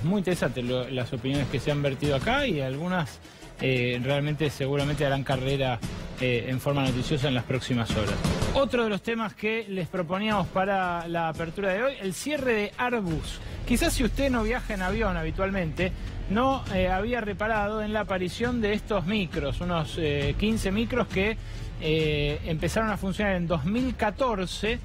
Speaker 1: muy interesante las opiniones que se han vertido acá y algunas realmente seguramente harán carrera en forma noticiosa en las próximas horas. Otro de los temas que les proponíamos para la apertura de hoy, el cierre de Airbus. Quizás si usted no viaja en avión habitualmente, no había reparado en la aparición de estos micros, unos 15 micros que empezaron a funcionar en 2014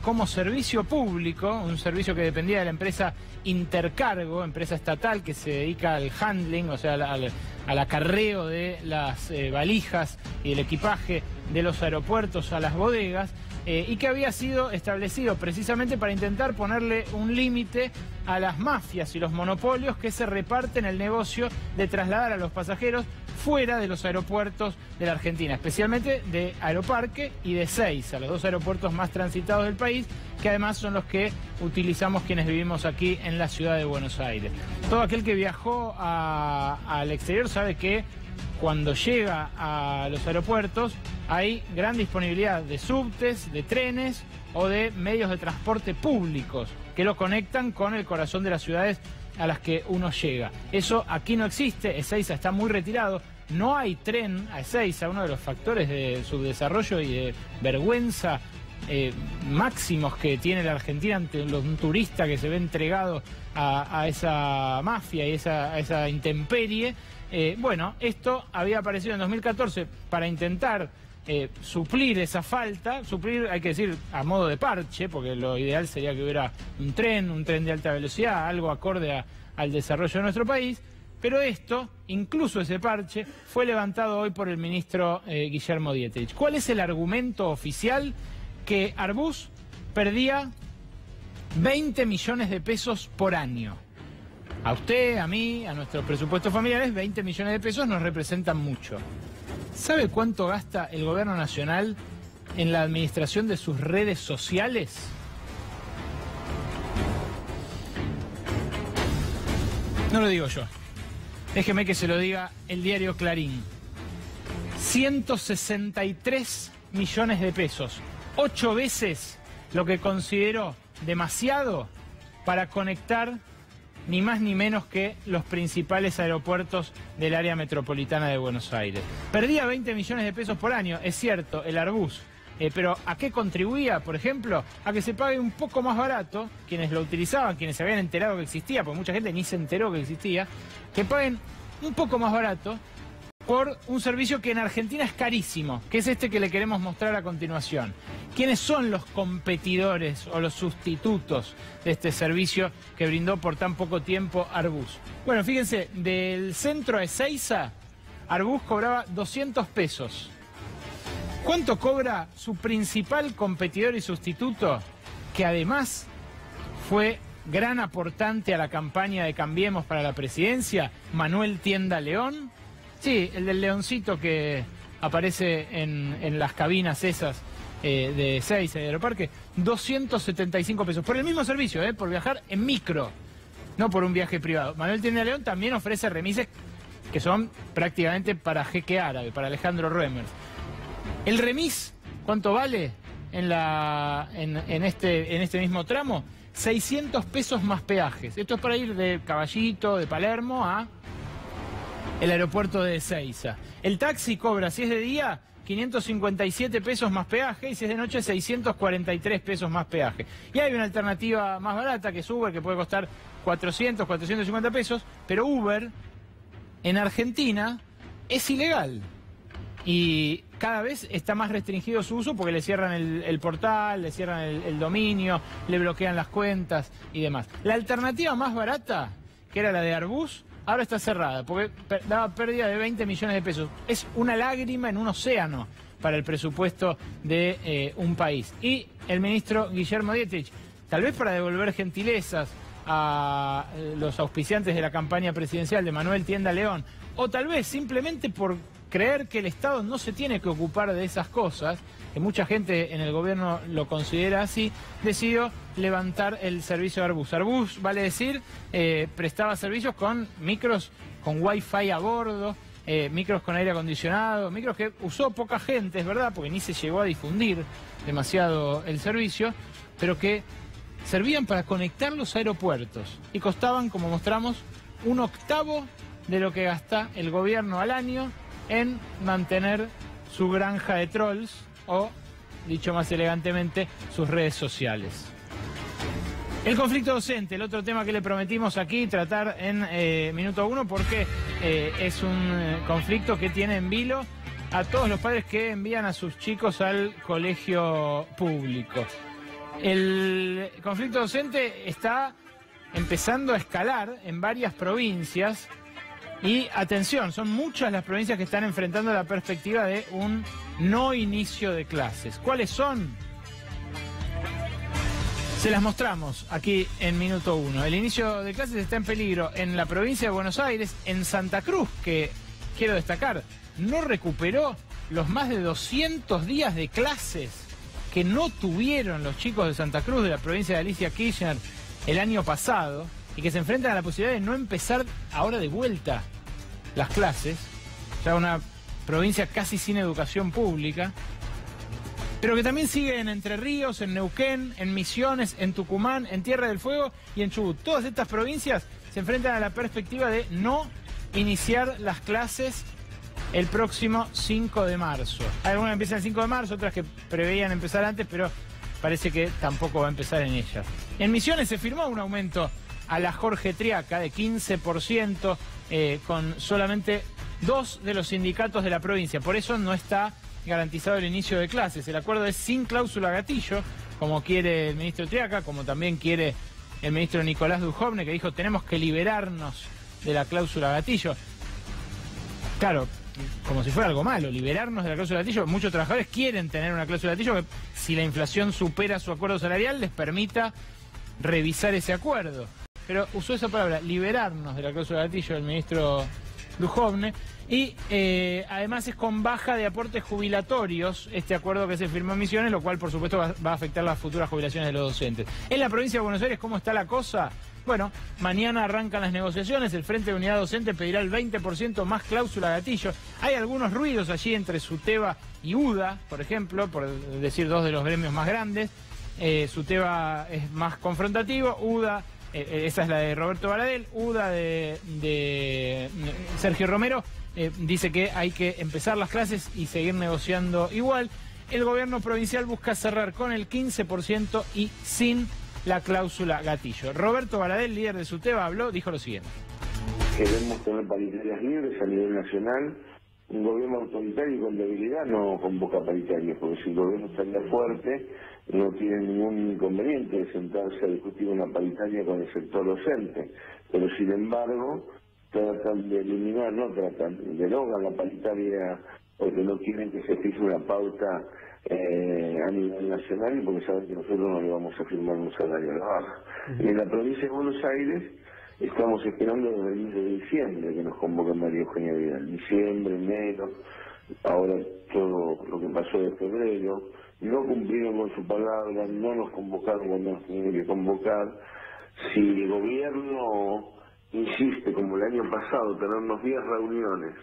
Speaker 1: como servicio público, un servicio que dependía de la empresa Intercargo, empresa estatal que se dedica al handling, o sea, al acarreo de las valijas y el equipaje de los aeropuertos a las bodegas, y que había sido establecido precisamente para intentar ponerle un límite a las mafias y los monopolios que se reparten el negocio de trasladar a los pasajeros fuera de los aeropuertos de la Argentina, especialmente de Aeroparque y de Ezeiza, los dos aeropuertos más transitados del país, que además son los que utilizamos quienes vivimos aquí en la ciudad de Buenos Aires. Todo aquel que viajó al exterior sabe que cuando llega a los aeropuertos hay gran disponibilidad de subtes, de trenes o de medios de transporte públicos que lo conectan con el corazón de las ciudades a las que uno llega. Eso aquí no existe, Ezeiza está muy retirado, no hay tren a Ezeiza, uno de los factores de subdesarrollo y de vergüenza máximos que tiene la Argentina ante un turista que se ve entregado a esa mafia y a esa intemperie. Bueno, esto había aparecido en 2014 para intentar suplir esa falta, suplir, hay que decir, a modo de parche, porque lo ideal sería que hubiera un tren de alta velocidad, algo acorde al desarrollo de nuestro país, pero esto, incluso ese parche, fue levantado hoy por el ministro Guillermo Dietrich. ¿Cuál es el argumento oficial? Que Airbus perdía 20 millones de pesos por año. A usted, a mí, a nuestros presupuestos familiares, 20 millones de pesos nos representan mucho. ¿Sabe cuánto gasta el gobierno nacional en la administración de sus redes sociales? No lo digo yo. Déjeme que se lo diga el diario Clarín. 163 millones de pesos. 8 veces lo que consideró demasiado para conectar ni más ni menos que los principales aeropuertos del área metropolitana de Buenos Aires. Perdía 20 millones de pesos por año, es cierto, el Airbus. Pero ¿a qué contribuía, por ejemplo? A que se pague un poco más barato, quienes lo utilizaban, quienes se habían enterado que existía, porque mucha gente ni se enteró que existía, que paguen un poco más barato por un servicio que en Argentina es carísimo, que es este que le queremos mostrar a continuación. ¿Quiénes son los competidores o los sustitutos de este servicio que brindó por tan poco tiempo Airbus? Bueno, fíjense, del centro a Ezeiza, Airbus cobraba 200 pesos. ¿Cuánto cobra su principal competidor y sustituto, que además fue gran aportante a la campaña de Cambiemos para la presidencia, Manuel Tienda León? Sí, el del leoncito que aparece en las cabinas esas de Ezeiza y de Aeroparque. 275 pesos. Por el mismo servicio, por viajar en micro. no por un viaje privado. Manuel Tienda León también ofrece remises que son prácticamente para jeque árabe, para Alejandro Roemer. ¿El remis cuánto vale en este mismo tramo? 600 pesos más peajes. Esto es para ir de Caballito, de Palermo, a el aeropuerto de Ezeiza. El taxi cobra, si es de día, 557 pesos más peaje, y si es de noche, 643 pesos más peaje. Y hay una alternativa más barata, que es Uber, que puede costar 400, 450 pesos, pero Uber en Argentina es ilegal. Y cada vez está más restringido su uso porque le cierran el portal, le cierran el dominio, le bloquean las cuentas y demás. La alternativa más barata, que era la de Arbus, ahora está cerrada porque daba pérdida de 20 millones de pesos. Es una lágrima en un océano para el presupuesto de un país. Y el ministro Guillermo Dietrich, tal vez para devolver gentilezas a los auspiciantes de la campaña presidencial de Manuel Tienda León, o tal vez simplemente por creer que el Estado no se tiene que ocupar de esas cosas, que mucha gente en el gobierno lo considera así, decidió levantar el servicio de Arbus. Arbus, vale decir, prestaba servicios con micros con wifi a bordo, micros con aire acondicionado, micros que usó poca gente, es verdad, porque ni se llegó a difundir demasiado el servicio, pero que servían para conectar los aeropuertos y costaban, como mostramos, 1/8 de lo que gasta el gobierno al año en mantener su granja de trolls o, dicho más elegantemente, sus redes sociales. El conflicto docente, el otro tema que le prometimos aquí tratar en Minuto 1, porque es un conflicto que tiene en vilo a todos los padres que envían a sus chicos al colegio público. El conflicto docente está empezando a escalar en varias provincias. Y atención, son muchas las provincias que están enfrentando la perspectiva de un no inicio de clases. ¿Cuáles son? Se las mostramos aquí en Minuto 1. El inicio de clases está en peligro en la provincia de Buenos Aires, en Santa Cruz, que, quiero destacar, no recuperó los más de 200 días de clases que no tuvieron los chicos de Santa Cruz, de la provincia de Alicia Kirchner, el año pasado, y que se enfrentan a la posibilidad de no empezar ahora de vuelta las clases, ya una provincia casi sin educación pública, pero que también sigue en Entre Ríos, en Neuquén, en Misiones, en Tucumán, en Tierra del Fuego y en Chubut. Todas estas provincias se enfrentan a la perspectiva de no iniciar las clases el próximo 5 de marzo. Algunas empiezan el 5 de marzo, otras que preveían empezar antes, pero parece que tampoco va a empezar en ellas. En Misiones se firmó un aumento a la Jorge Triaca de 15%, con solamente 2 de los sindicatos de la provincia. Por eso no está garantizado el inicio de clases. El acuerdo es sin cláusula gatillo, como quiere el ministro Triaca, como también quiere el ministro Nicolás Dujovne, que dijo tenemos que liberarnos de la cláusula gatillo. Claro, como si fuera algo malo, liberarnos de la cláusula gatillo. Muchos trabajadores quieren tener una cláusula gatillo que, si la inflación supera su acuerdo salarial, les permita revisar ese acuerdo. Pero usó esa palabra, liberarnos de la cláusula gatillo, el ministro Dujovne. Y además es con baja de aportes jubilatorios este acuerdo que se firmó en Misiones, lo cual por supuesto va a afectar las futuras jubilaciones de los docentes. En la provincia de Buenos Aires, ¿cómo está la cosa? Bueno, mañana arrancan las negociaciones, el Frente de Unidad Docente pedirá el 20% más cláusula gatillo. Hay algunos ruidos allí entre SUTEBA y UDA, por ejemplo, por decir dos de los gremios más grandes. SUTEBA es más confrontativo, UDA... esa es la de Roberto Baradel, UDA de Sergio Romero, dice que hay que empezar las clases y seguir negociando igual. El gobierno provincial busca cerrar con el 15% y sin la cláusula gatillo. Roberto Baradel, líder de SUTEBA, habló, dijo lo siguiente.
Speaker 6: Queremos tener paritarias libres a nivel nacional. Un gobierno autoritario y con debilidad no convoca paritarias, porque si el gobierno estaría fuerte, no tiene ningún inconveniente de sentarse a discutir una paritaria con el sector docente. Pero sin embargo, tratan de eliminar, derogan la paritaria porque no quieren que se fije una pauta a nivel nacional y porque saben que nosotros no le vamos a firmar un salario a la baja. Y en la provincia de Buenos Aires estamos esperando desde el mes de diciembre que nos convoque María Eugenia Vidal. Diciembre, enero, ahora todo lo que pasó de febrero. No cumplieron con su palabra, no nos convocaron cuando nos tenían que convocar. Si el gobierno insiste, como el año pasado, tenernos 10 reuniones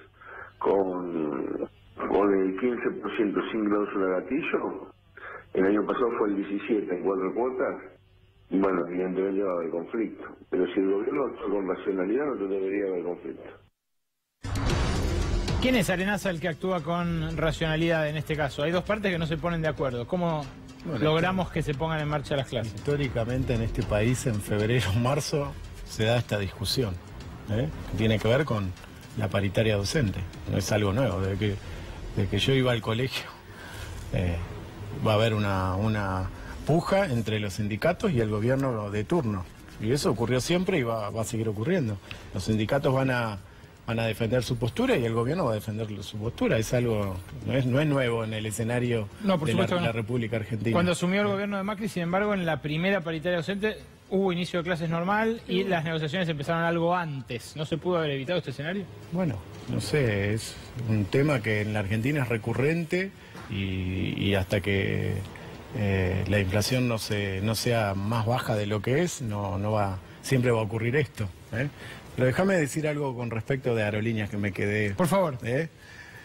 Speaker 6: con el 15% sin cláusula gatillo, el año pasado fue el 17 en 4 cuotas, bueno, evidentemente va a haber conflicto. Pero si el gobierno actúa con racionalidad, no debería haber conflicto.
Speaker 1: ¿Quién es Arenaza el que actúa con racionalidad en este caso? Hay dos partes que no se ponen de acuerdo. ¿Cómo logramos que se pongan en marcha las clases?
Speaker 2: Históricamente en este país, en febrero, marzo, se da esta discusión, que tiene que ver con la paritaria docente. No es algo nuevo. Desde que yo iba al colegio, va a haber una puja entre los sindicatos y el gobierno de turno. Y eso ocurrió siempre y va a seguir ocurriendo. Los sindicatos van a defender su postura y el gobierno va a defender su postura. Es algo, no es nuevo en el escenario de la República Argentina.
Speaker 1: Cuando asumió el gobierno de Macri, sin embargo, en la primera paritaria docente hubo inicio de clases normal y las negociaciones empezaron algo antes. ¿No se pudo haber evitado este escenario?
Speaker 2: Bueno, no sé, es un tema que en la Argentina es recurrente y hasta que la inflación no sea más baja de lo que es, siempre va a ocurrir esto. Pero déjame decir algo con respecto de Aerolíneas que me quedé.
Speaker 1: Por favor.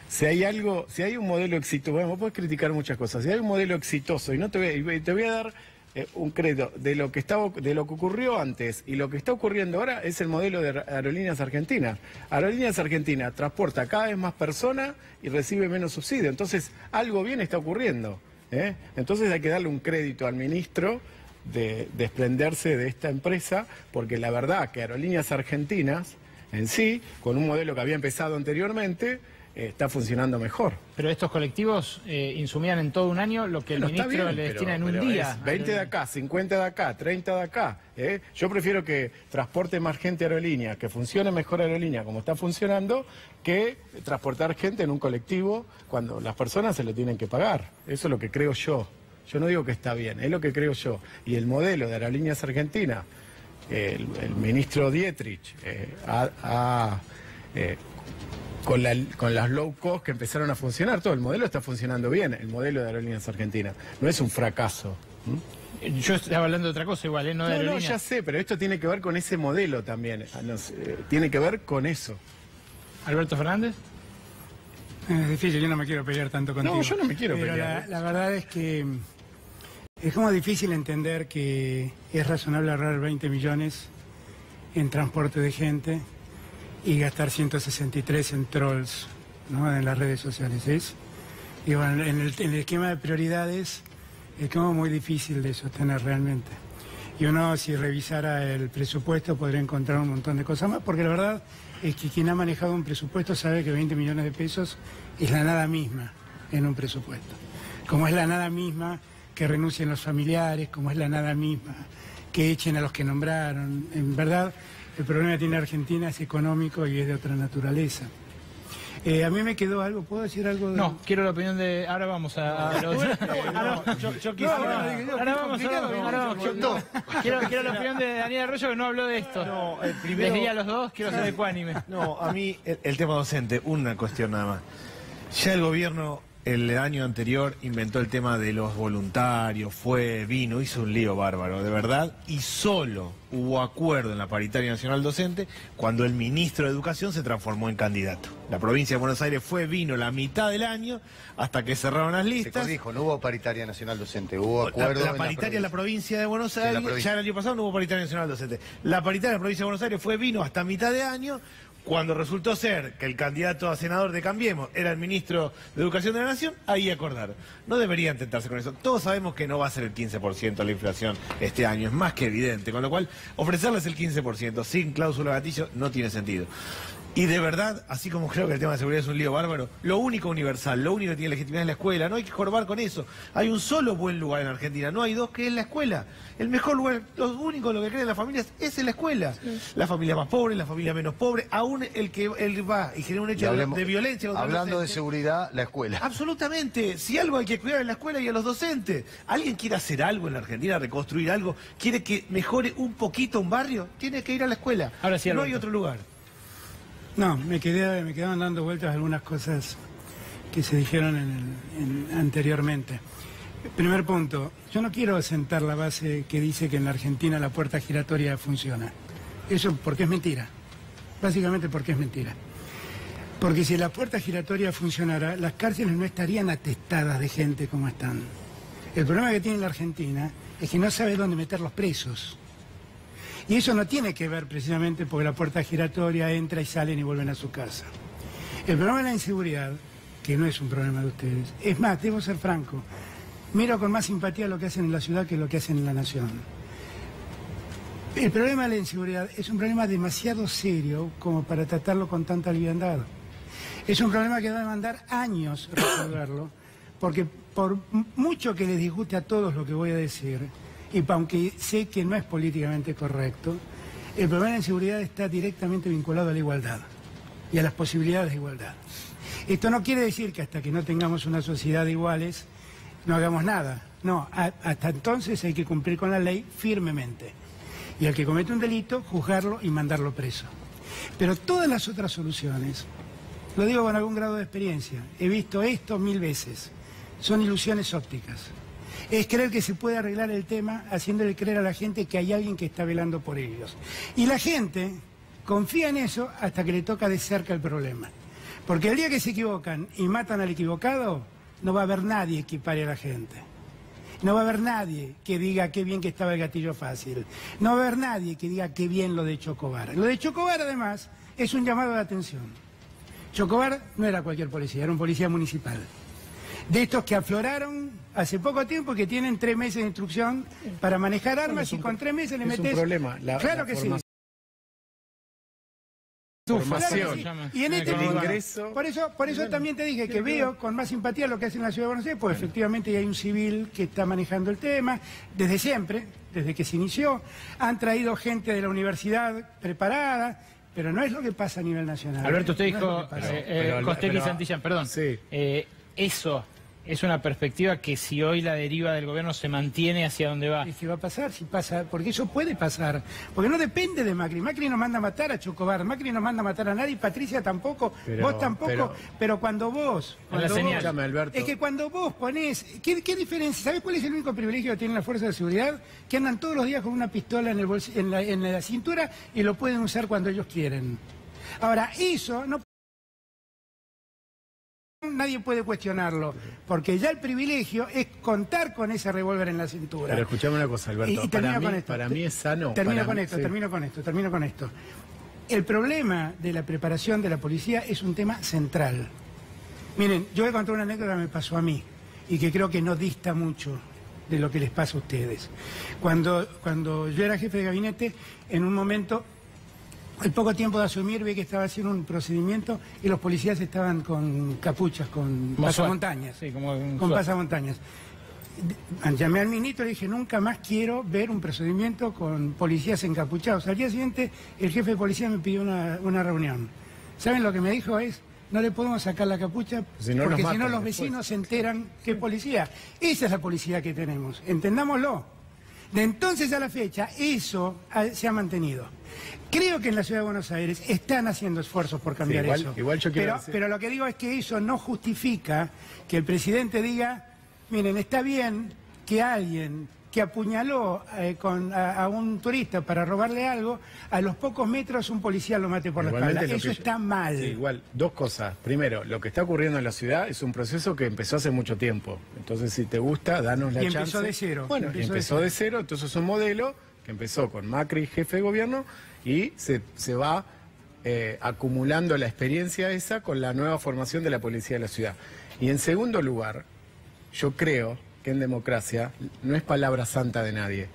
Speaker 2: Si hay un modelo exitoso, bueno, vos podés criticar muchas cosas. Si hay un modelo exitoso, y te voy a dar un crédito de lo que ocurrió antes y lo que está ocurriendo ahora, es el modelo de Aerolíneas Argentinas. Aerolíneas Argentinas transporta cada vez más personas y recibe menos subsidio. Entonces, algo bien está ocurriendo. Entonces hay que darle un crédito al ministro de desprenderse de esta empresa, porque la verdad que Aerolíneas Argentinas en sí, con un modelo que había empezado anteriormente, está funcionando mejor.
Speaker 1: Pero estos colectivos insumían en todo un año lo que el ministro le destina en un día.
Speaker 2: 20 de acá, 50 de acá, 30 de acá. Yo prefiero que transporte más gente a Aerolíneas, que funcione mejor Aerolíneas como está funcionando, que transportar gente en un colectivo cuando las personas se lo tienen que pagar. Eso es lo que creo yo. Yo no digo que está bien, es lo que creo yo. Y el modelo de Aerolíneas Argentinas, el ministro Dietrich, con las low cost que empezaron a funcionar, todo el modelo está funcionando bien, el modelo de Aerolíneas Argentinas. No es un fracaso.
Speaker 1: Yo estaba hablando de otra cosa igual, no de Aerolíneas.
Speaker 2: No, ya sé, pero esto tiene que ver con ese modelo también. Tiene que ver con eso.
Speaker 1: ¿Alberto Fernández?
Speaker 4: Es difícil, yo no me quiero pelear tanto contigo.
Speaker 2: No, yo no me quiero
Speaker 4: pero
Speaker 2: pelear.
Speaker 4: La verdad es que es como difícil entender que es razonable ahorrar 20 millones en transporte de gente y gastar 163 en trolls, ¿no?, en las redes sociales. Y bueno, en el esquema de prioridades es como muy difícil de sostener realmente. Y uno, si revisara el presupuesto, podría encontrar un montón de cosas más, porque la verdad es que quien ha manejado un presupuesto sabe que 20 millones de pesos es la nada misma en un presupuesto. Como es la nada misma que renuncien los familiares, como es la nada misma que echen a los que nombraron. En verdad, el problema que tiene Argentina es económico y es de otra naturaleza. A mí me quedó algo, ¿puedo decir algo?
Speaker 1: No, quiero la opinión de... Ahora vamos a... Quiero la opinión de Daniel Arroyo, que no habló de esto.
Speaker 5: No, primero...
Speaker 1: Les di a los dos, quiero ser ecuánime.
Speaker 5: No, a mí el tema docente, una cuestión nada más. Ya el gobierno el año anterior inventó el tema de los voluntarios, vino, hizo un lío bárbaro, de verdad, y solo hubo acuerdo en la paritaria nacional docente cuando el ministro de Educación se transformó en candidato. La provincia de Buenos Aires vino la mitad del año hasta que cerraron las listas.
Speaker 3: Se corrijo, no hubo paritaria nacional docente, hubo acuerdo.
Speaker 5: La paritaria en la provincia de Buenos Aires, ya el año pasado no hubo paritaria nacional docente. La paritaria en la provincia de Buenos Aires vino hasta mitad de año. Cuando resultó ser que el candidato a senador de Cambiemos era el ministro de Educación de la Nación, ahí acordaron. No deberían tentarse con eso. Todos sabemos que no va a ser el 15% la inflación este año, es más que evidente. Con lo cual, ofrecerles el 15% sin cláusula gatillo no tiene sentido. Y de verdad, así como creo que el tema de seguridad es un lío bárbaro, lo único universal, lo único que tiene legitimidad es la escuela. No hay que jorobar con eso. Hay un solo buen lugar en Argentina, no hay dos, que es la escuela. El mejor lugar, lo único en lo que creen las familias es en la escuela. Sí. La familia más pobre, la familia menos pobre, aún el que va y genera un hecho de violencia.
Speaker 3: Hablando de seguridad, la escuela.
Speaker 5: Absolutamente. Si algo hay que cuidar en la escuela y a los docentes. ¿Alguien quiere hacer algo en la Argentina, reconstruir algo? ¿Quiere que mejore un poquito un barrio? Tiene que ir a la escuela.
Speaker 1: Ahora sí,
Speaker 5: no hay otro lugar.
Speaker 4: No, me quedaban dando vueltas algunas cosas que se dijeron anteriormente. Primer punto, yo no quiero sentar la base que dice que en la Argentina la puerta giratoria funciona. Eso porque es mentira. Básicamente porque es mentira. Porque si la puerta giratoria funcionara, las cárceles no estarían atestadas de gente como están. El problema que tiene la Argentina es que no sabe dónde meter los presos. Y eso no tiene que ver precisamente porque la puerta giratoria entra y salen y vuelven a su casa. El problema de la inseguridad, que no es un problema de ustedes, es más, debo ser franco, miro con más simpatía lo que hacen en la ciudad que lo que hacen en la nación. El problema de la inseguridad es un problema demasiado serio como para tratarlo con tanta liviandad. Es un problema que va a demandar años resolverlo, porque por mucho que les disguste a todos lo que voy a decir, y aunque sé que no es políticamente correcto, el problema de la inseguridad está directamente vinculado a la igualdad y a las posibilidades de igualdad. Esto no quiere decir que hasta que no tengamos una sociedad de iguales no hagamos nada. No, hasta entonces hay que cumplir con la ley firmemente. Y al que comete un delito, juzgarlo y mandarlo preso. Pero todas las otras soluciones, lo digo con algún grado de experiencia, he visto esto 1000 veces, son ilusiones ópticas. Es creer que se puede arreglar el tema haciéndole creer a la gente que hay alguien que está velando por ellos. Y la gente confía en eso hasta que le toca de cerca el problema. Porque el día que se equivocan y matan al equivocado, no va a haber nadie que pare a la gente. No va a haber nadie que diga qué bien que estaba el gatillo fácil. No va a haber nadie que diga qué bien lo de Chocobar. Lo de Chocobar, además, es un llamado de atención. Chocobar no era cualquier policía, era un policía municipal. De estos que afloraron hace poco tiempo, que tienen 3 meses de instrucción para manejar armas y con 3 meses le metes...
Speaker 2: Es un problema.
Speaker 4: Claro que sí.
Speaker 2: Formación.
Speaker 4: Claro que sí. Y en este tipo,
Speaker 2: ingreso...
Speaker 4: por eso también te dije que veo con más simpatía lo que hace en la Ciudad de Buenos Aires, pues efectivamente hay un civil que está manejando el tema desde siempre, desde que se inició. Han traído gente de la universidad preparada, pero no es lo que pasa a nivel nacional.
Speaker 1: Alberto, usted
Speaker 4: No
Speaker 1: dijo, Costegui y Santillán, perdón.
Speaker 2: Sí.
Speaker 1: Eso es una perspectiva que si hoy la deriva del gobierno se mantiene, ¿hacia dónde va?
Speaker 4: Es que va a pasar, si pasa, porque eso puede pasar, porque no depende de Macri. Macri no manda a matar a Chocobar, Macri no manda a matar a nadie, Patricia tampoco, vos tampoco, pero cuando vos...
Speaker 2: Escúchame, Alberto.
Speaker 4: Es que cuando vos ponés... ¿Qué diferencia? ¿Sabés cuál es el único privilegio que tienen las fuerzas de seguridad? Que andan todos los días con una pistola en, en la cintura y lo pueden usar cuando ellos quieren. Ahora, eso no... Nadie puede cuestionarlo, porque ya el privilegio es contar con ese revólver en la cintura.
Speaker 2: Pero escuchame una cosa, Alberto,
Speaker 4: y
Speaker 2: para mí es sano.
Speaker 4: Termino con esto. El problema de la preparación de la policía es un tema central. Miren, yo voy a contar una anécdota que me pasó a mí, y que creo que no dista mucho de lo que les pasa a ustedes. Cuando yo era jefe de gabinete, en un momento... Al poco tiempo de asumir vi que estaba haciendo un procedimiento y los policías estaban con capuchas, con pasamontañas.
Speaker 1: Sí, como
Speaker 4: con pasamontañas. Llamé al ministro y le dije, nunca más quiero ver un procedimiento con policías encapuchados. Al día siguiente el jefe de policía me pidió una reunión. ¿Saben lo que me dijo? No le podemos sacar la capucha porque si no los vecinos se enteran que es policía. Esa es la policía que tenemos, entendámoslo. De entonces a la fecha, eso se ha mantenido. Creo que en la Ciudad de Buenos Aires están haciendo esfuerzos por cambiar eso.
Speaker 2: Igual yo quiero decir...
Speaker 4: pero lo que digo es que eso no justifica que el presidente diga, miren, está bien que alguien que apuñaló a un turista para robarle algo, a los pocos metros un policía lo mate por la espalda. Eso está mal.
Speaker 2: Sí, igual, dos cosas. Primero, lo que está ocurriendo en la ciudad es un proceso que empezó hace mucho tiempo. Entonces, si te gusta, danos la chance.
Speaker 4: Y empezó de cero.
Speaker 2: Bueno, empezó de cero, entonces es un modelo que empezó con Macri, jefe de gobierno, y se va acumulando la experiencia esa con la nueva formación de la policía de la ciudad. Y en segundo lugar, yo creo que en democracia no es palabra santa de nadie.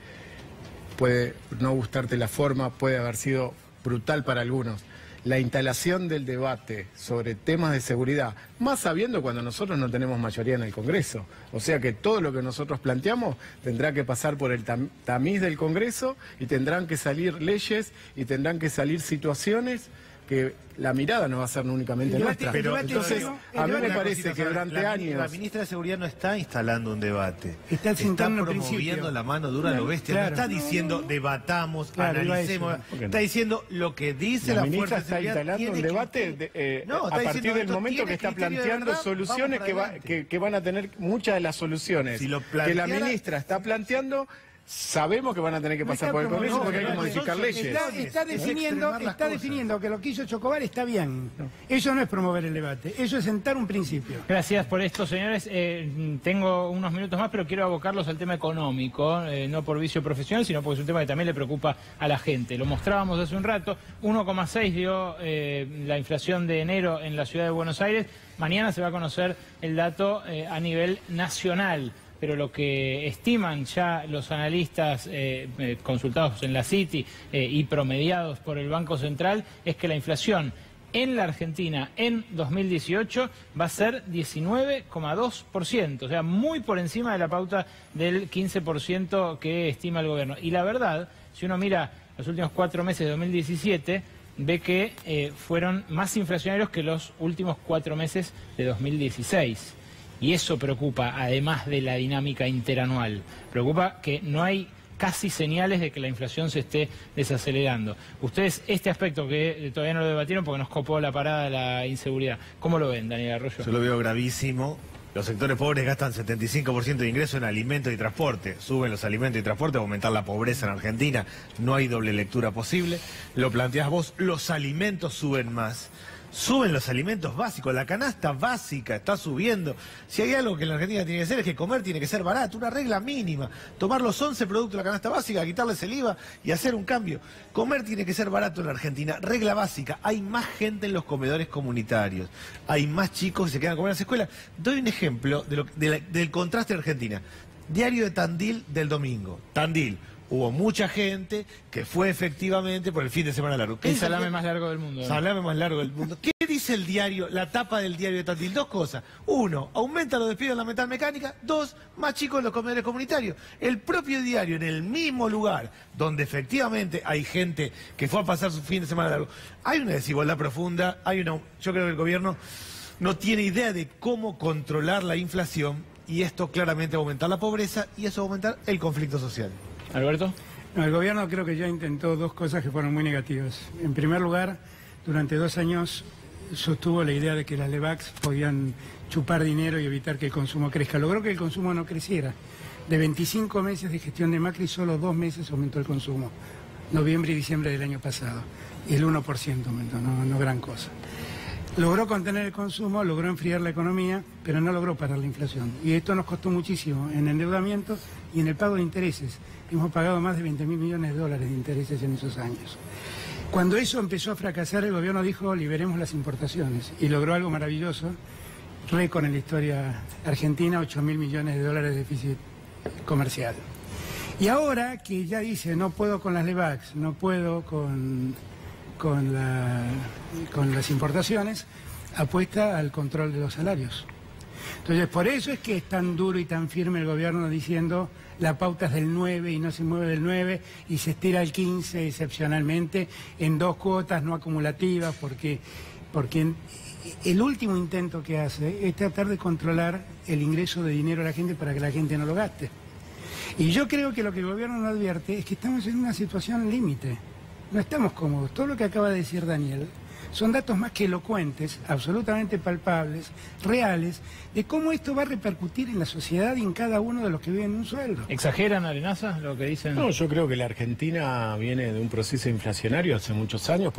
Speaker 2: Puede no gustarte la forma, puede haber sido brutal para algunos. La instalación del debate sobre temas de seguridad, más sabiendo cuando nosotros no tenemos mayoría en el Congreso. O sea que todo lo que nosotros planteamos tendrá que pasar por el tamiz del Congreso y tendrán que salir leyes y tendrán que salir situaciones que la mirada no va a ser únicamente nuestra.
Speaker 4: Pero
Speaker 2: entonces, a mí me parece que durante años...
Speaker 5: La ministra de Seguridad no está instalando un debate.
Speaker 4: Está
Speaker 5: promoviendo la mano dura a lo bestia.
Speaker 4: Claro.
Speaker 5: No está diciendo debatamos,
Speaker 4: Claro,
Speaker 5: analicemos. Está diciendo lo que dice la
Speaker 2: ministra
Speaker 5: Fuerza de
Speaker 2: está
Speaker 5: Seguridad.
Speaker 2: instalando un debate a partir del momento que está planteando soluciones que van a tener muchas de las soluciones que la ministra está planteando. Sabemos que van a tener que pasar por el Congreso porque hay que modificar leyes.
Speaker 4: Está definiendo que lo que hizo Chocobar está bien. Eso no es promover el debate, eso es sentar un principio.
Speaker 1: Gracias por esto, señores. Tengo unos minutos más, pero quiero abocarlos al tema económico, no por vicio profesional, sino porque es un tema que también le preocupa a la gente. Lo mostrábamos hace un rato, 1,6 dio la inflación de enero en la ciudad de Buenos Aires. Mañana se va a conocer el dato a nivel nacional. Pero lo que estiman ya los analistas consultados en la City y promediados por el Banco Central es que la inflación en la Argentina en 2018 va a ser 19,2%, o sea, muy por encima de la pauta del 15% que estima el gobierno. Y la verdad, si uno mira los últimos 4 meses de 2017, ve que fueron más inflacionarios que los últimos 4 meses de 2016. Y eso preocupa, además de la dinámica interanual. Preocupa que no hay casi señales de que la inflación se esté desacelerando. Ustedes, este aspecto que todavía no lo debatieron porque nos copó la parada de la inseguridad, ¿cómo lo ven, Daniel Arroyo?
Speaker 5: Yo lo veo gravísimo. Los sectores pobres gastan 75% de ingreso en alimentos y transporte. Suben los alimentos y transporte, va a aumentar la pobreza en Argentina. No hay doble lectura posible. Lo planteás vos, los alimentos suben más. Suben los alimentos básicos, la canasta básica está subiendo. Si hay algo que en la Argentina tiene que ser es que comer tiene que ser barato, una regla mínima. Tomar los 11 productos de la canasta básica, quitarles el IVA y hacer un cambio. Comer tiene que ser barato en la Argentina, regla básica. Hay más gente en los comedores comunitarios, hay más chicos que se quedan a comer en las escuelas. Doy un ejemplo del contraste en Argentina. Diario de Tandil del domingo. Tandil. Hubo mucha gente que fue efectivamente por el fin de semana largo.
Speaker 1: El salame más largo del mundo.
Speaker 5: Salame más largo del mundo. ¿Qué dice el diario, la tapa del diario de Tandil? 2 cosas. 1, aumenta los despidos en la metalmecánica. 2, más chicos en los comedores comunitarios. El propio diario, en el mismo lugar, donde efectivamente hay gente que fue a pasar su fin de semana largo, hay una desigualdad profunda, yo creo que el gobierno no tiene idea de cómo controlar la inflación y esto claramente va a aumentar la pobreza y eso va a aumentar el conflicto social.
Speaker 1: Alberto.
Speaker 4: No, el gobierno creo que ya intentó 2 cosas que fueron muy negativas. En primer lugar, durante 2 años sostuvo la idea de que las LEVACs podían chupar dinero y evitar que el consumo crezca. Logró que el consumo no creciera. De 25 meses de gestión de Macri, solo 2 meses aumentó el consumo. Noviembre y diciembre del año pasado. Y el 1% aumentó, no gran cosa. Logró contener el consumo, logró enfriar la economía, pero no logró parar la inflación. Y esto nos costó muchísimo en endeudamiento y en el pago de intereses. Hemos pagado más de 20.000 millones de dólares de intereses en esos años. Cuando eso empezó a fracasar, el gobierno dijo, liberemos las importaciones. Y logró algo maravilloso, récord en la historia argentina, 8.000 millones de dólares de déficit comercial. Y ahora que ya dice, no puedo con las LEVACs, no puedo con las importaciones, apuesta al control de los salarios. Entonces, por eso es que es tan duro y tan firme el gobierno diciendo la pauta es del 9 y no se mueve del 9 y se estira al 15 excepcionalmente en 2 cuotas no acumulativas porque el último intento que hace es tratar de controlar el ingreso de dinero a la gente para que la gente no lo gaste. Y yo creo que lo que el gobierno no advierte es que estamos en una situación límite. No estamos cómodos. Todo lo que acaba de decir Daniel son datos más que elocuentes, absolutamente palpables, reales, de cómo esto va a repercutir en la sociedad y en cada uno de los que viven un sueldo.
Speaker 1: ¿Exageran, Arenaza, lo que dicen?
Speaker 2: No, yo creo que la Argentina viene de un proceso inflacionario hace muchos años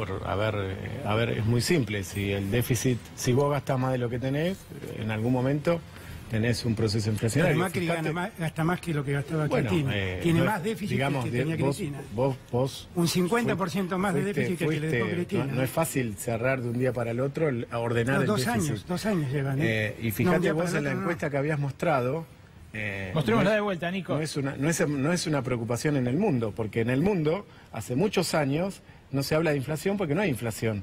Speaker 2: es muy simple, si el déficit, si vos gastás más de lo que tenés, en algún momento tenés un proceso inflacionario.
Speaker 4: Pero Macri gasta más que lo que gastaba Cristina. Tiene más déficit que tenía Cristina.
Speaker 2: Vos
Speaker 4: un 50% más de déficit que le dejó Cristina.
Speaker 2: No es fácil cerrar de un día para el otro, ordenar el déficit.
Speaker 4: 2 años llevan.
Speaker 2: Y fíjate vos en la encuesta que habías mostrado...
Speaker 1: Mostrémosla de vuelta, Nico.
Speaker 2: No es una preocupación en el mundo, porque en el mundo, hace muchos años, no se habla de inflación porque no hay inflación.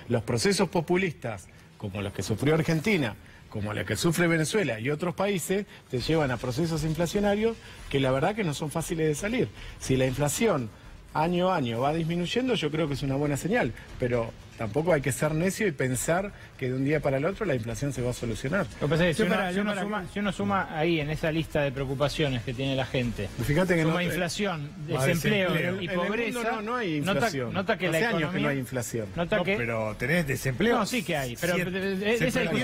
Speaker 2: Los procesos populistas, como los que sufrió Argentina, como la que sufre Venezuela y otros países, te llevan a procesos inflacionarios que la verdad que no son fáciles de salir. Si la inflación año a año va disminuyendo, yo creo que es una buena señal, pero tampoco hay que ser necio y pensar que de un día para el otro la inflación se va a solucionar.
Speaker 1: Lo que pasa es que si uno suma ahí en esa lista de preocupaciones que tiene la gente,
Speaker 2: fíjate que
Speaker 1: suma inflación, desempleo y pobreza,
Speaker 2: no hay inflación.
Speaker 1: Nota que
Speaker 2: hace
Speaker 1: la
Speaker 2: años
Speaker 1: economía,
Speaker 2: que no hay inflación.
Speaker 5: Pero tenés desempleo.
Speaker 1: No, sí que hay, pero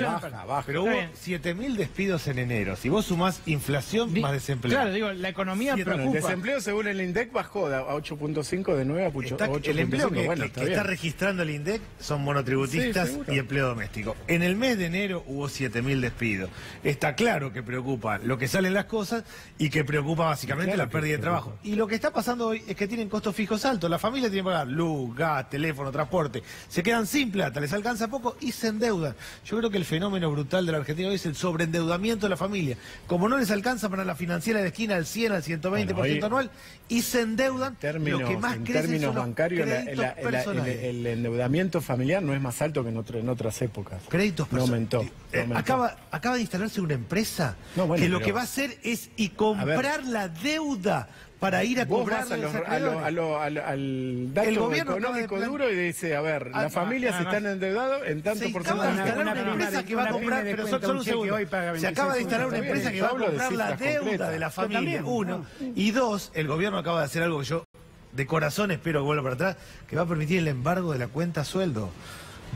Speaker 5: baja. Pero hubo 7.000 despidos en enero. Si vos sumás inflación más desempleo.
Speaker 1: Claro, digo, la economía preocupa.
Speaker 2: El desempleo, según el INDEC, bajó a 8.5 de 9 a 8.5.
Speaker 5: El empleo que
Speaker 2: está
Speaker 5: está registrando el INDEC son monotributistas y empleo doméstico. En el mes de enero hubo 7.000 despidos. Está claro que preocupa lo que salen las cosas y que preocupa básicamente la pérdida de trabajo. Y lo que está pasando hoy es que tienen costos fijos altos. La familia tiene que pagar luz, gas, teléfono, transporte. Se quedan sin plata, les alcanza poco y se endeudan. Yo creo que el fenómeno brutal de la Argentina hoy es el sobreendeudamiento de la familia. Como no les alcanza para la financiera de esquina al 100, al 120% anual y se endeudan, lo que más crece
Speaker 2: en términos bancarios, el endeudamiento familiar no es más alto que en otras épocas.
Speaker 5: Créditos
Speaker 2: no aumentó.
Speaker 5: Acaba de instalarse una empresa que lo que va a hacer es comprar la deuda para ir a cobrar
Speaker 2: al dato económico duro y dice, a ver, las familias están endeudadas en tanto porcentaje.
Speaker 5: Una empresa que va a comprar, pero solo un segundo. Se acaba de instalar una empresa que va a comprar la deuda de la familia, uno. Y dos, el gobierno acaba de hacer algo que yo de corazón espero que vuelva para atrás, que va a permitir el embargo de la cuenta sueldo.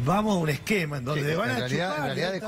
Speaker 5: Vamos a un esquema en donde van a chupar.
Speaker 3: En realidad de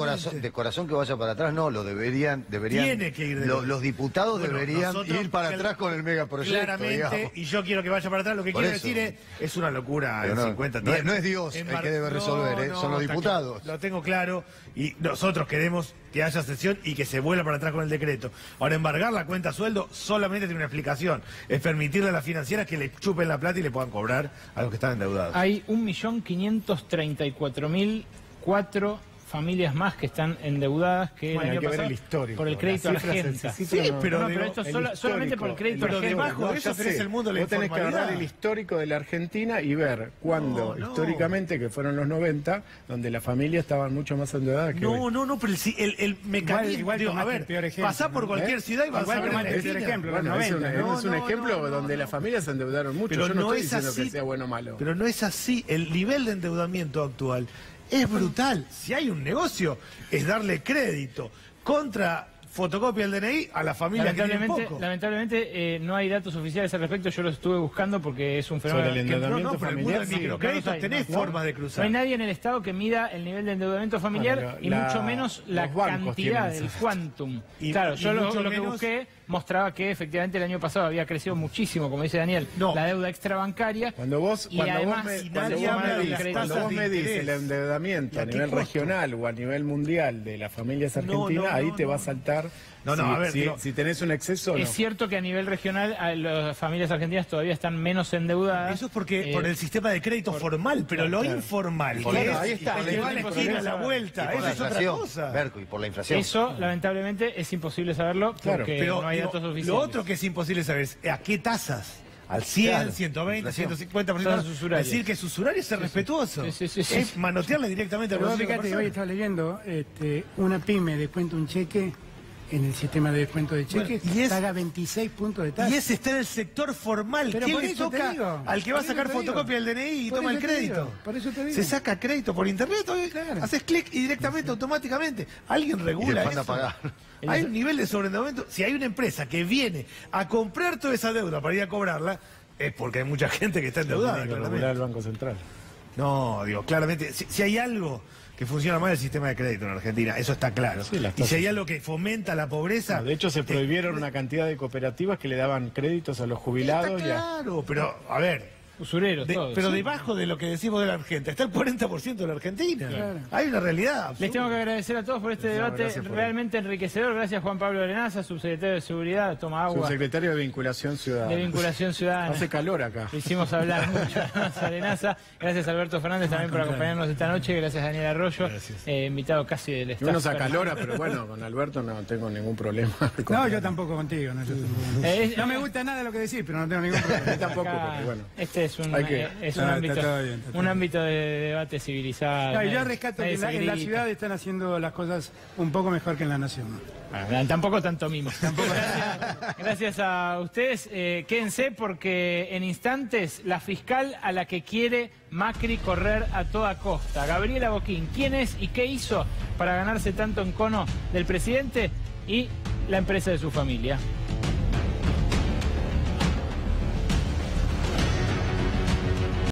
Speaker 3: corazón que vaya para atrás, no, lo deberían
Speaker 5: tiene que ir
Speaker 3: los diputados deberían ir para atrás con el megaproyecto.
Speaker 5: Claramente, digamos. Y yo quiero que vaya para atrás. Lo que quiero decir es una locura en 50 tiempos.
Speaker 3: No es Dios el que debe resolver, son los diputados.
Speaker 5: Lo tengo claro y nosotros queremos que haya sesión y que se vuelva para atrás con el decreto. Ahora, embargar la cuenta sueldo solamente tiene una explicación. Es permitirle a las financieras que le chupen la plata y le puedan cobrar a los que están endeudados.
Speaker 1: Hay 1.534.004 familias más que están endeudadas que el año pasado por el crédito Argenta.
Speaker 2: Sí,
Speaker 1: pero esto solamente por el crédito Argenta.
Speaker 5: Debajo de eso tenés el mundo de la informalidad.
Speaker 2: Vos tenés que agarrar el histórico de la Argentina y ver cuándo, históricamente, que fueron los 90, donde las familias estaban mucho más endeudadas que hoy.
Speaker 5: No, pero el mecanismo...
Speaker 4: Igual
Speaker 5: a ver, pasá por cualquier ciudad y vas a ver el
Speaker 2: ejemplo. Bueno, es un ejemplo donde las familias se endeudaron mucho.
Speaker 5: Pero
Speaker 2: yo no estoy diciendo
Speaker 5: así,
Speaker 2: que sea bueno o malo.
Speaker 5: Pero no es así. El nivel de endeudamiento actual es brutal. Si hay un negocio, es darle crédito contra fotocopia del DNI a la familia que tiene poco.
Speaker 1: Lamentablemente no hay datos oficiales al respecto. Yo los estuve buscando porque es un fenómeno.
Speaker 2: Sobre el endeudamiento familiar,
Speaker 5: el microcrédito tenés formas de cruzar.
Speaker 1: No hay nadie en el Estado que mida el nivel de endeudamiento familiar y mucho menos la cantidad, el quantum. Claro, yo lo que busqué mostraba que efectivamente el año pasado había crecido muchísimo, como dice Daniel, la deuda extrabancaria.
Speaker 2: Cuando vos medís el endeudamiento a nivel regional o a nivel mundial de las familias argentinas, ahí te va a saltar. Si tenés un exceso.
Speaker 1: Es cierto que a nivel regional las familias argentinas todavía están menos endeudadas.
Speaker 5: Eso es porque por el sistema de crédito formal, pero lo informal.
Speaker 2: Ahí está.
Speaker 5: El que va a la esquina, la vuelta. Eso es otra cosa.
Speaker 3: Berco, y por la inflación.
Speaker 1: Eso, lamentablemente, es imposible saberlo porque no hay datos oficiales.
Speaker 5: Lo otro que es imposible saber es a qué tasas. Al 100, 120, 150%. Decir que es usurario es ser respetuoso. Es manotearle directamente a los
Speaker 4: fíjate, hoy estaba leyendo una pyme descuenta un cheque en el sistema de descuento de cheques, paga 26 puntos de tasa.
Speaker 5: Y ese está en el sector formal.
Speaker 4: Pero
Speaker 5: ¿Quién le toca al que va a sacar fotocopia del DNI y toma el crédito?
Speaker 4: Por eso te digo.
Speaker 5: Se saca crédito por internet, haces clic y directamente, automáticamente. Alguien regula eso.
Speaker 3: Pagar.
Speaker 5: Hay un nivel de sobreendeudamiento. Si hay una empresa que viene a comprar toda esa deuda para ir a cobrarla, es porque hay mucha gente que está endeudada.
Speaker 2: Tiene que regular el Banco Central.
Speaker 5: No, digo, claramente, si hay algo que funciona mal el sistema de crédito en Argentina, eso está claro. Y si hay algo que fomenta la pobreza...
Speaker 2: de hecho, se prohibieron una cantidad de cooperativas que le daban créditos a los jubilados.
Speaker 5: Claro, pero, a ver...
Speaker 1: Usureros, todos.
Speaker 5: Pero debajo de lo que decimos de la Argentina, está el 40% de la Argentina. Claro. Hay una realidad.
Speaker 1: Les tengo que agradecer a todos por este debate realmente enriquecedor. Gracias Juan Pablo Arenaza, subsecretario de Seguridad, toma agua.
Speaker 2: Subsecretario de Vinculación Ciudadana.
Speaker 1: De Vinculación Ciudadana.
Speaker 2: Hace calor acá.
Speaker 1: Le hicimos hablar mucho a Arenaza. Gracias Alberto Fernández también por acompañarnos esta noche. Gracias Daniel Arroyo, invitado casi del staff.
Speaker 2: Uno se acalora, pero bueno, con Alberto no tengo ningún problema.
Speaker 4: No, yo tampoco contigo. No me gusta nada lo que decís, pero no tengo ningún problema.
Speaker 2: Tampoco, porque bueno.
Speaker 1: es un
Speaker 4: Está
Speaker 1: ámbito,
Speaker 4: todo bien, está todo bien.
Speaker 1: ámbito de debate civilizado.
Speaker 4: No, y yo
Speaker 1: nadie-
Speaker 4: rescato
Speaker 1: nadie
Speaker 4: que
Speaker 1: se
Speaker 4: en la
Speaker 1: grita.
Speaker 4: ciudad están haciendo las cosas un poco mejor que en la nación.
Speaker 1: Tampoco tanto mimo. Gracias a ustedes. Quédense porque en instantes la fiscal a la que quiere Macri correr a toda costa. Gabriela Boquín, ¿quién es y qué hizo para ganarse tanto encono del presidente y la empresa de su familia?